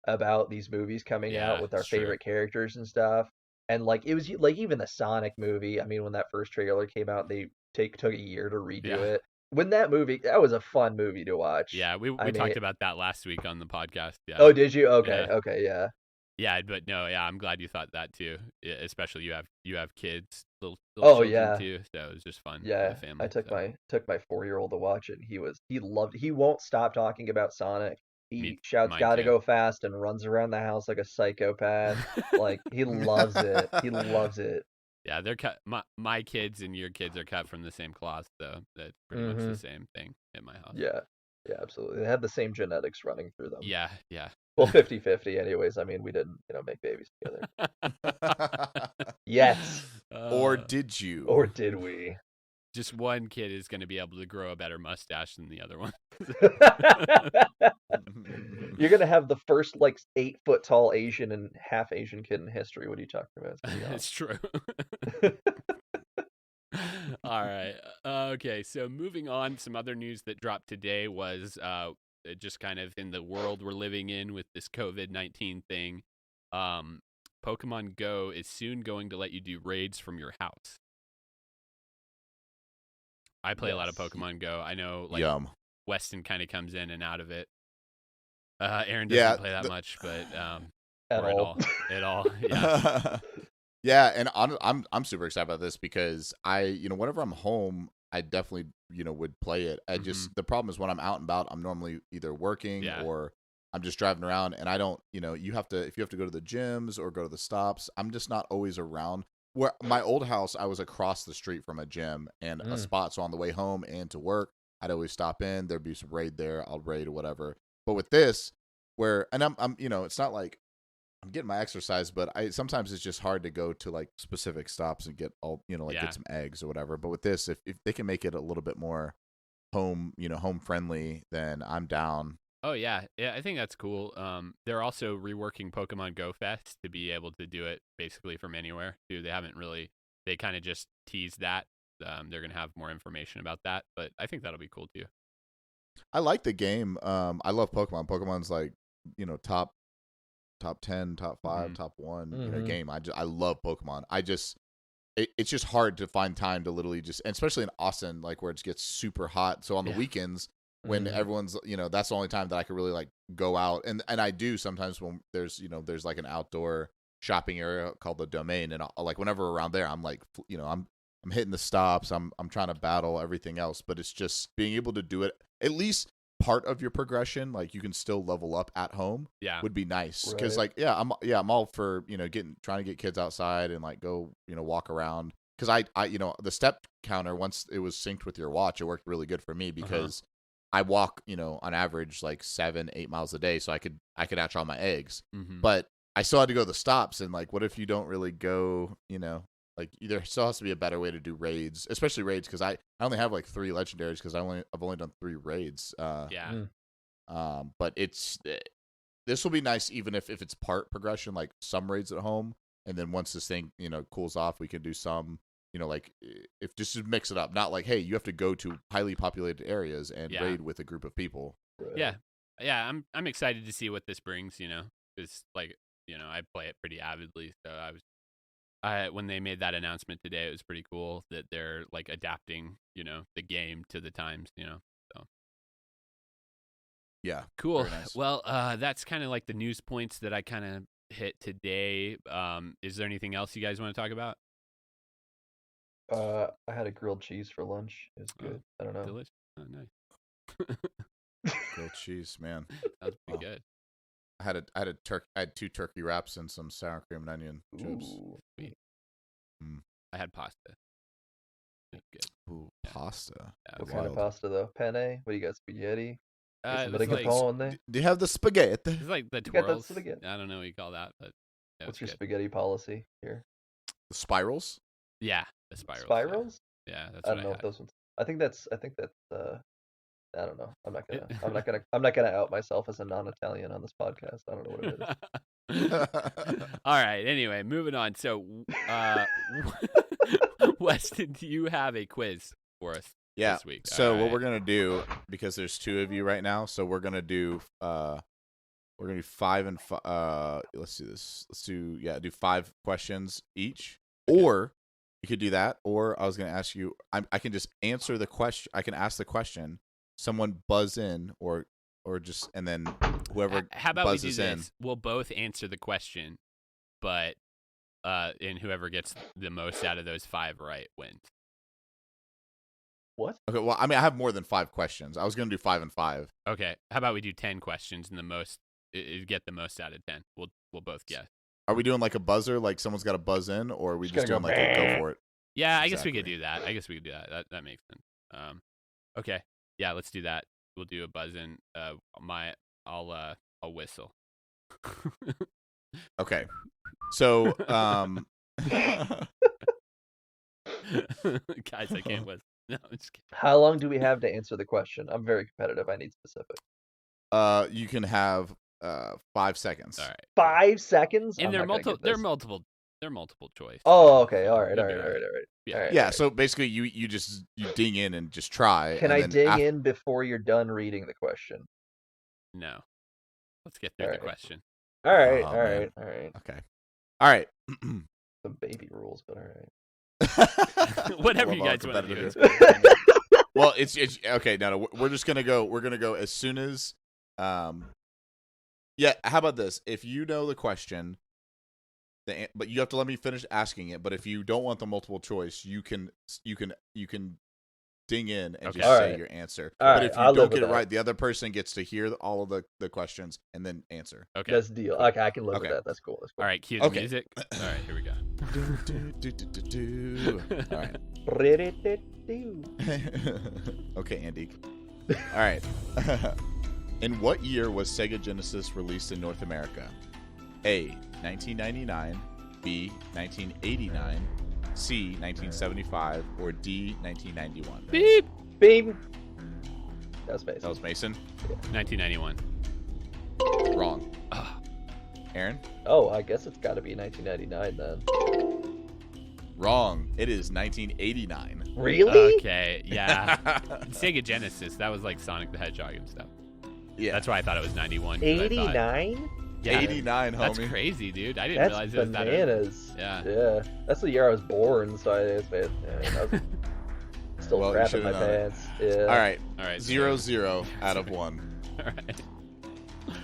about these movies coming out with our favorite characters and stuff. And like it was like even the Sonic movie. I mean, when that first trailer came out, they took a year to redo it. When that was a fun movie to watch. Yeah, we talked about that last week on the podcast. Yeah. Oh, did you? Okay, yeah. Yeah, but no, I'm glad you thought that too. Especially you have kids, little children too, so it was just fun. Yeah, for the family, I took my 4-year-old to watch it. He won't stop talking about Sonic. He shouts "Gotta go fast" and runs around the house like a psychopath. Like he loves it. He loves it. Yeah, they're cut. My kids and your kids are cut from the same cloth, so that's pretty much the same thing in my house. Yeah, absolutely. They have the same genetics running through them. Yeah. Well, 50-50 anyways. I mean, we didn't, make babies together. Yes. Or did you? Or did we? Just one kid is going to be able to grow a better mustache than the other one. You're going to have the first, 8-foot tall Asian and half Asian kid in history. What are you talking about? It's true. All right. Okay, so moving on, some other news that dropped today was just kind of in the world we're living in with this COVID-19 thing. Pokemon Go is soon going to let you do raids from your house. I play a lot of Pokemon Go. I know, Weston kind of comes in and out of it. Aaron doesn't play that much, but at all. Yeah. Yeah, and I'm super excited about this because whenever I'm home, I definitely would play it. I just the problem is when I'm out and about, I'm normally either working or I'm just driving around, and I don't if you have to go to the gyms or go to the stops, I'm just not always around. Where my old house, I was across the street from a gym and a spot, so on the way home and to work, I'd always stop in. There'd be some raid there. I'll raid or whatever. But with this, I'm it's not like I'm getting my exercise, but sometimes it's just hard to go to specific stops and get all get some eggs or whatever. But with this, if they can make it a little bit more home friendly, then I'm down. Oh yeah, I think that's cool. They're also reworking Pokemon Go Fest to be able to do it basically from anywhere too. They kind of just teased that. They're gonna have more information about that, but I think that'll be cool too. I like the game. I love Pokemon. Pokemon's top 10, top 5, top 1 game. I love Pokemon. It's just hard to find time to literally and especially in Austin, where it gets super hot. So on the weekends when everyone's, that's the only time that I could really go out. And I do sometimes when there's an outdoor shopping area called the Domain. And whenever around there, I'm I'm hitting the stops. I'm trying to battle everything else, but it's just being able to do it at least part of your progression, you can still level up at home, would be nice. Because I'm all for trying to get kids outside and go walk around. Because I the step counter, once it was synced with your watch, it worked really good for me because I walk on average 7-8 miles a day, so I could hatch all my eggs. But I still had to go to the stops, and what if you don't really go there still has to be a better way to do raids, especially raids, because I only have 3 legendaries because I've only done 3 raids. But this will be nice even if it's part progression, some raids at home, and then once this thing cools off, we can do some if just to mix it up, not hey, you have to go to highly populated areas and raid with a group of people. Yeah, I'm excited to see what this brings. Because I play it pretty avidly, so when they made that announcement today, it was pretty cool that they're adapting, the game to the times, so. Yeah. Cool. Nice. Well, that's kind of the news points that I kind of hit today. Is there anything else you guys want to talk about? I had a grilled cheese for lunch. It was good. I don't know. Delicious. Oh, nice. Grilled cheese, man. That's pretty good. I had 2 turkey wraps and some sour cream and onion chips. Sweet. I had pasta. It's good. Ooh, pasta. What kind of pasta though? Penne? What do you got? Spaghetti? It was Somebody like, get Paul in there. Do you have the spaghetti? it's like the got that twirls. spaghetti. I don't know what you call that, but that What's was your good. spaghetti policy here? The spirals? Yeah, the spirals. Spirals? Yeah, that's I what don't know I if those ones. I think that's. I don't know. I'm not gonna out myself as a non-Italian on this podcast. I don't know what it is. All right. Anyway, moving on. So, Weston, do you have a quiz for us this week? So All what right. we're gonna do, because there's 2 of you right now, so we're gonna do 5 and 5. Let's do this. Do 5 questions each, or you could do that, or I was gonna ask you. I can just answer the question. I can ask the question. Someone buzz in, or just, and then whoever How about we do buzzes this? in. We'll both answer the question, but and whoever gets the most out of those 5 right wins. What? Okay. Well, I mean, I have more than 5 questions. I was gonna do 5 and 5. Okay. How about we do 10 questions and the most get the most out of 10? We'll both guess. Are we doing like a buzzer, like someone's got to buzz in, or are we just gotta doing go like a go for it? Yeah, I guess we could Exactly. do that. That makes sense. Okay. Yeah, let's do that. We'll do a buzz in. I'll whistle. Okay. So, Guys, I can't whistle. No, I'm just kidding. How long do we have to answer the question? I'm very competitive. I need specific. you can have 5 seconds. All right. 5 seconds. And I'm they're not gonna get multiple. this. They're multiple choice. Oh, okay. All right. You'll All be right. all All right. right. All right. Yeah. All right. Yeah. all right. So basically, you ding in and just try. Can and I then dig in before you're done reading the question? No. Let's get through All the right. question. All right. Oh, all man. right. All right. Okay. All right. Some baby rules, but all right. Whatever I you love guys our want to do. competitive. It's fine. Well, it's okay. No, we're just gonna go. We're gonna go as soon as. Yeah. How about this? If you know the question, but you have to let me finish asking it. But if you don't want the multiple choice, you can ding in and Okay. just All say right. your answer. All But right, if you I'll live don't with get it that. right, the other person gets to hear all of the questions and then answer. Okay. That's the deal. Okay, I can live Okay. with that. That's cool. That's cool. All right. Cue the Okay. music. All right. Here we go. All right. Ri-di-di-do. Okay, Andy. All right. In what year was Sega Genesis released in North America? A. 1999, B. 1989, C. 1975, or D. 1991? Beep. Beep. That was Mason. That was Mason. 1991. Wrong. Ah. Aaron? Oh, I guess it's got to be 1999 then. Wrong. It is 1989. Really? Okay. Yeah. Sega Genesis. That was like Sonic the Hedgehog and stuff. Yeah. That's why I thought it was 91. 'cause I thought- 89? Yeah. 89, homie. That's crazy, dude. I didn't That's realize it was that. bananas. Yeah. Yeah. That's the year I was born, so I was still Well, you crapping my should've known it. pants. Yeah. All right. All right. 0-0 out of 1. All right.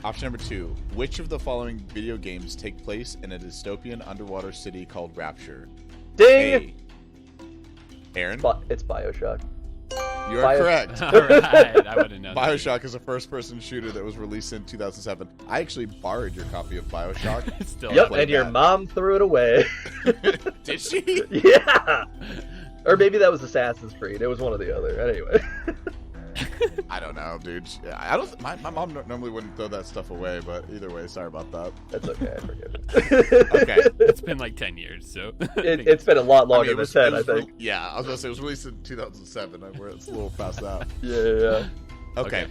Option number 2. Which of the following video games take place in a dystopian underwater city called Rapture? Ding! A. Aaron? It's Bioshock. You are correct. All right. I wouldn't know. that. Bioshock is a first-person shooter that was released in 2007. I actually borrowed your copy of Bioshock. Still. Yep, played and your that. mom threw it away. Did she? Yeah! Or maybe that was Assassin's Creed. It was one or the other. Anyway. I don't know, dude. I don't. My mom normally wouldn't throw that stuff away, but either way, sorry about that. That's okay. I forgive it. Okay. It's been like 10 years, so. It's been a lot longer it was, than 10, it I was think. yeah, I was gonna say it was released in 2007. It's a little past that. Yeah. Okay.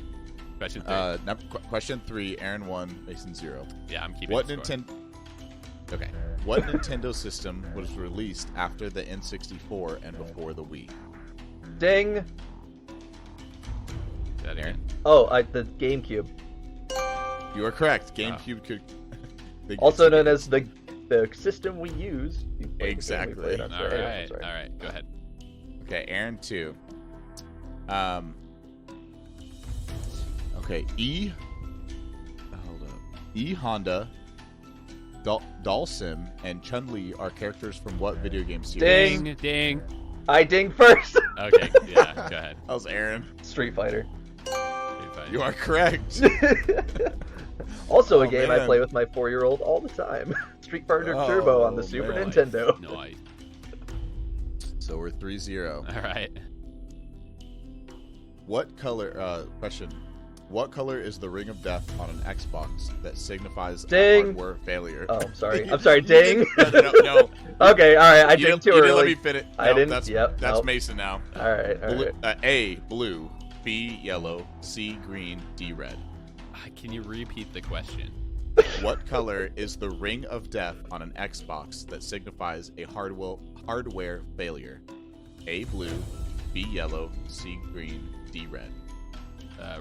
Question 3. Question 3. Aaron 1, Mason 0. Yeah, I'm keeping What the score. Nintendo? Okay. What Nintendo system was released after the N64 and before the Wii? Ding! Is that Aaron? Oh, the GameCube. You are correct. GameCube could. Also known as the system we use. Exactly. All right. All right. Go ahead. Okay, Aaron 2. Okay, hold up. Honda, Dalsim, and Chun-Li are characters from what video game series? Ding. Ding. I ding first. Okay. Yeah. Go ahead. That was Aaron. Street Fighter. You are correct. Also a Oh, game I man. play with my 4-year-old all the time. Street Fighter Turbo on the Oh, Super man. Nintendo. Nice. So we're 3-0. All right. What color? Question. What color is the ring of death on an Xbox that signifies Ding. a hardware failure? Oh, I'm sorry. I'm sorry. Ding. No. Okay, all right. I did too You early. didn't let me fit it. I No, didn't. That's Nope. Mason now. All right. A, blue. B, yellow. C, green. D, red. Can you repeat the question? What color is the ring of death on an Xbox that signifies a hardware failure? A, blue. B, yellow. C, green. D, red.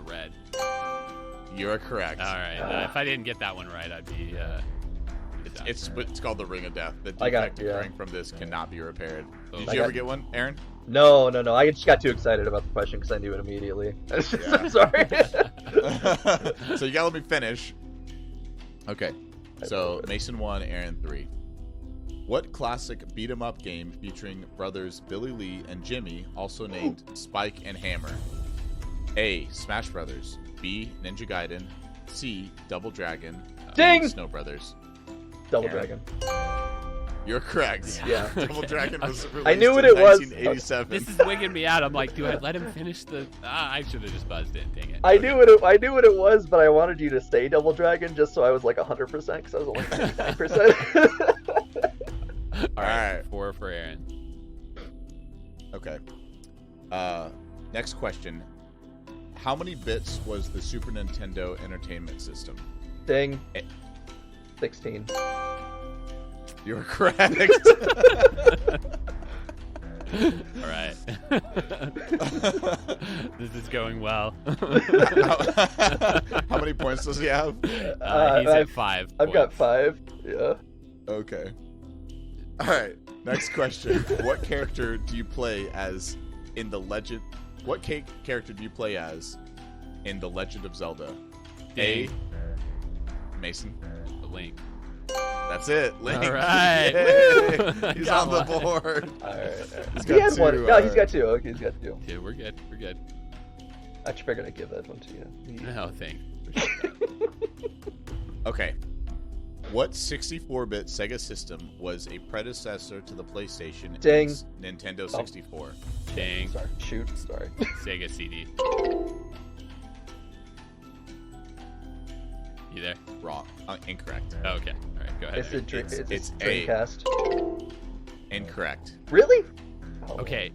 Red. You're correct. All right. If I didn't get that one right, I'd be. It's called the ring of death. The I got- defect occurring from this cannot be repaired. Did I you ever got- get one, Aaron? No. I just got too excited about the question because I knew it immediately. Yeah. Sorry. So you gotta let me finish. Okay. So Mason 1, Aaron 3. What classic beat 'em up game featuring brothers Billy Lee and Jimmy, also named Spike and Hammer? A, Smash Brothers. B, Ninja Gaiden. C, Double Dragon. Ding! D, Snow Brothers. Double Aaron. Dragon. You're correct. Yeah. Double Dragon was released I knew what in it was. 1987. This is wigging me out. I'm like, do I let him finish the? I should have just buzzed in. Dang it. I knew what it was, but I wanted you to say Double Dragon just so I was like 100% because I was only 99%. All right. 4 for Aaron. Okay. Next question. How many bits was the Super Nintendo Entertainment System? Ding. 16. You're correct. All right. This is going well. How many points does he have? He's at 5. I've got points. 5. Yeah. Okay. All right. Next question. What character do you play as in the Legend? What character do you play as in the Legend of Zelda? Ding. A. Mason. Link. That's it. Link. All right. Yay. Woo. He's Got on the one. board. All right. He's He got had one. two, No, he's got 2. Okay, he's got 2. Yeah, we're good. We're good. I figured I'd give that one to you. No, thanks. Okay. What 64-bit Sega system was a predecessor to the PlayStation Ding. and Nintendo 64? Dang. Sorry. Shoot. Sorry. Sega CD. You there? Wrong. Incorrect. Oh, okay. All right. Go ahead. It's A. Dreamcast. Incorrect. Really? Oh, Okay.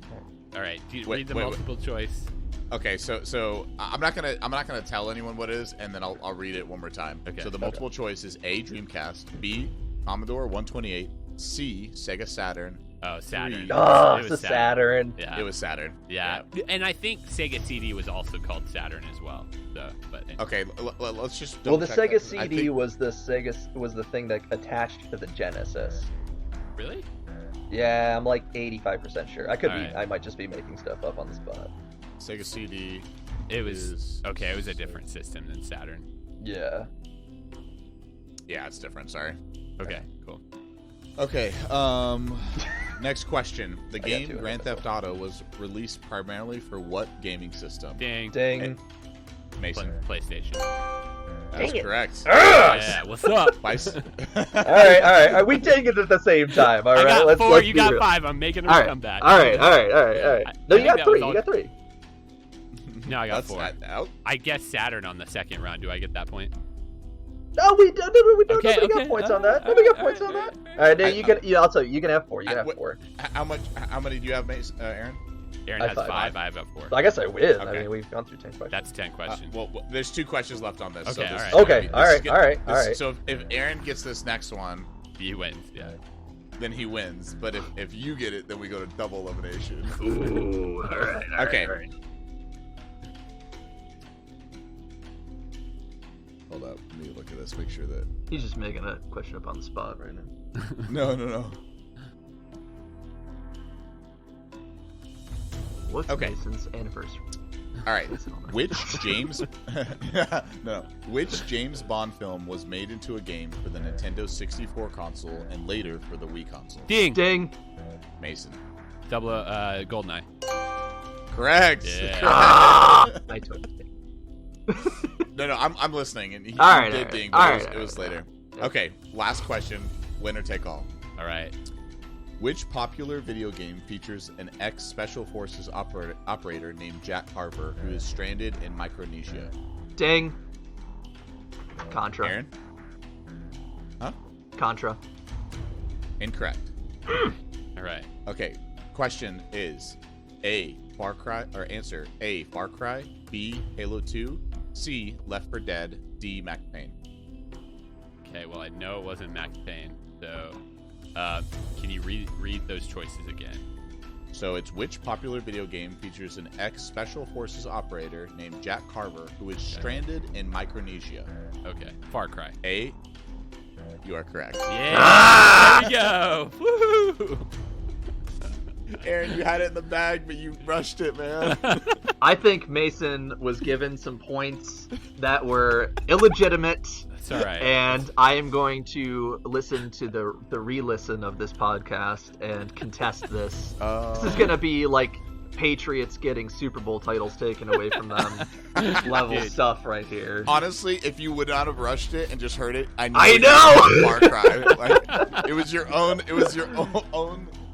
All right. Do you Wait, read the wait, multiple choice? Okay, so I'm not gonna tell anyone what it is, and then I'll read it one more time. Okay. So the multiple choice is A, Dreamcast. B, Commodore 128. C, Sega Saturn. Oh, Saturn. Three. Oh, It it's was a Saturn. Yeah. It was Saturn. Yeah. And I think Sega CD was also called Saturn as well. So, but Okay, let's just. Well, the double-check Sega that. I CD think- was the thing that attached to the Genesis. really? Yeah, I'm like 85% sure. I could be. Alright. I might just be making stuff up on the spot. Sega CD. It was is- okay. It was a different system than Saturn. Yeah. Yeah, it's different. Sorry. Okay, cool. Okay. Next question. The got game two. Grand Theft Auto was released primarily for what gaming system? Dang. Ding. Mason. PlayStation. That's Dang it. correct. Yeah. What's up? Vice. All right. We take it at the same time. All I right. got let's 4. let's You be got real. 5. I'm making a All right. comeback. All right. No, I you think got that 3. was You all- got 3. No, I got That's 4. out. I guess Saturn on the second round. Do I get that point? No, we don't. No, we don't. Okay, Nobody okay. got points on that. All Nobody got right, points all on right, that. All right. Then you can. Yeah, I'll tell you. You can have 4. You can have what- 4. How many do you have, Mason, Aaron? Aaron I has have 5. 5. I have 4. So I guess I win. I Okay. mean, we've gone through 10 questions. That's 10 questions. Well, there's 2 questions left on this. so Okay, this all is right. gonna Okay, be- all this is right, gonna- all right, this- all right. So if Aaron gets this next one, He wins. Yeah. then he wins. But if you get it, then we go to double elimination. Ooh, all right. Okay. Hold up. Let me look at this. Make sure that. He's just making a question up on the spot right now. No. What's Okay. Mason's anniversary? All right. That's all right. Which James? no. Which James Bond film was made into a game for the Nintendo 64 console and later for the Wii console? Ding. Ding. Mason. Double GoldenEye. Correct. Yeah. I took it. No. I'm listening, and he All right, did all right, ding, all but right, it was all right. later. Okay. Last question. Winner take all. All right. Which popular video game features an ex-Special Forces operator named Jack Harper who is stranded in Micronesia? Ding. Contra. Aaron? Huh? Contra. Incorrect. All right. Okay. Question is answer A, Far Cry, B, Halo 2, C, Left 4 Dead, D, Max Payne. Okay, well, I know it wasn't Max Payne, so can you read those choices again? So it's which popular video game features an ex-Special Forces operator named Jack Carver who is stranded in Micronesia? Okay, Far Cry. A, you are correct. Yeah, there we go. Woo! Aaron, you had it in the bag, but you rushed it, man. I think Mason was given some points that were illegitimate. That's all right. And I am going to listen to the re-listen of this podcast and contest this. This is going to be like Patriots getting Super Bowl titles taken away from them level stuff right here. Honestly, if you would not have rushed it and just heard it, I know! Far Cry. Like, it was your own.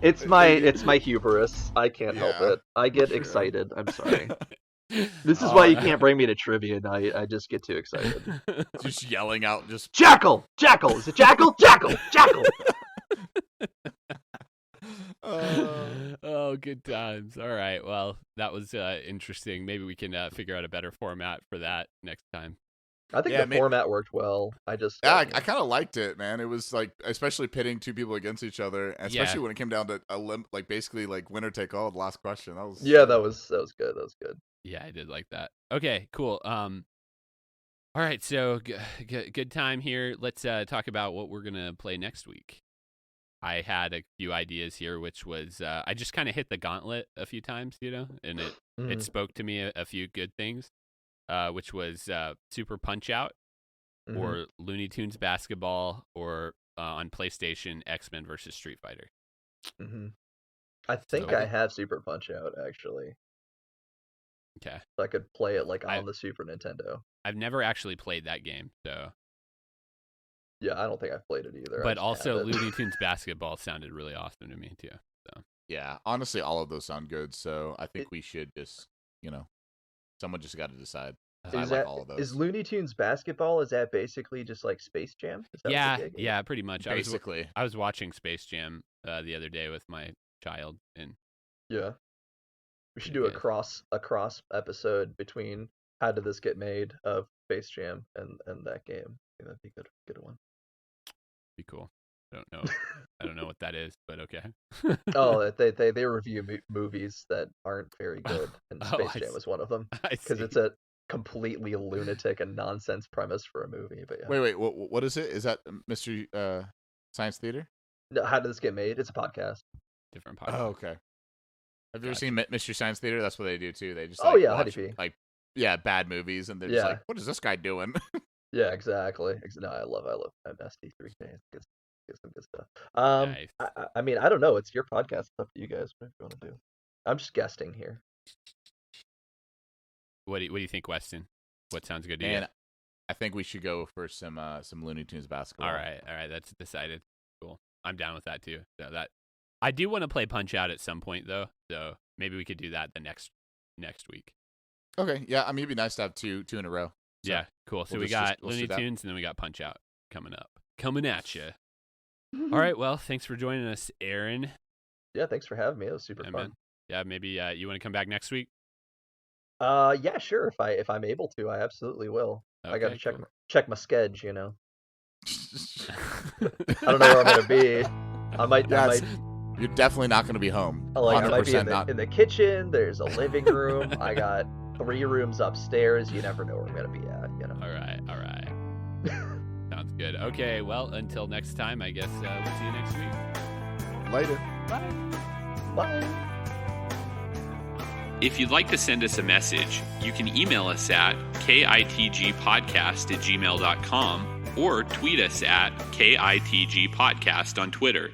It's my hubris. I can't help it. I get excited. I'm sorry. This is why you can't bring me to trivia night. I just get too excited. Just yelling out, just Jackal! Jackal! Is it Jackal? Jackal! Jackal! Oh, good times. All right. Well, that was interesting. Maybe we can figure out a better format for that next time. I think the format worked well. I kind of liked it, man. It was like, especially pitting two people against each other, especially when it came down to basically winner take all. The last question. That was good. That was good. Yeah, I did like that. Okay, cool. All right, so good time here. Let's talk about what we're gonna play next week. I had a few ideas here, which was I just kind of hit the gauntlet a few times, and it spoke to me a few good things, which was Super Punch-Out or Looney Tunes Basketball or on PlayStation X-Men versus Street Fighter. I think I have Super Punch-Out actually. Okay. So I could play it on the Super Nintendo. I've never actually played that game, so. Yeah, I don't think I've played it either. But also, Looney Tunes Basketball sounded really awesome to me, too. So. Yeah, honestly, all of those sound good, so I think we should just, someone just got to decide. I like all of those. Is Looney Tunes Basketball, is that basically just like Space Jam? Is that yeah, pretty much. Basically. I was watching Space Jam the other day with my child, and yeah. We should do a cross episode between How Did This Get Made of Space Jam and that game. I think that'd be a good one. Be cool. I don't know what that is, but okay. Oh, they review movies that aren't very good, and Space Jam is one of them because it's a completely lunatic and nonsense premise for a movie. But yeah. Wait, what is it? Is that Mystery Science Theater? No, How Did This Get Made? It's a podcast. Different podcast. Oh, okay. Have you ever seen Mystery Science Theater? That's what they do too. They just watch, bad movies, and they're just like, "What is this guy doing?" Yeah, exactly. No, I love MST3K. It's some good stuff. Nice. I mean, I don't know. It's your podcast. It's up to you guys. What you want to do? I'm just guessing here. What do you think, Weston? What sounds good to you? I think we should go for some Looney Tunes Basketball. All right, that's decided. Cool. I'm down with that too. So I do want to play Punch-Out at some point though, so maybe we could do that the next week. Okay, yeah. I mean, it'd be nice to have two in a row. So yeah, cool. So we got Looney Tunes, and then we got Punch-Out coming at you. All right, well, thanks for joining us, Aaron. Yeah, thanks for having me. It was super fun. Man. Yeah, maybe you want to come back next week? Yeah, sure. If I'm able to, I absolutely will. Okay, I got to check my schedule, I don't know where I'm gonna be. I might. You're definitely not going to be home. I might be in the kitchen. There's a living room. I got 3 rooms upstairs. You never know where I'm gonna be at. All right. Sounds good. Okay, well, until next time, I guess we'll see you next week. Later. Bye. If you'd like to send us a message, you can email us at kitgpodcast@gmail.com or tweet us at kitgpodcast on Twitter.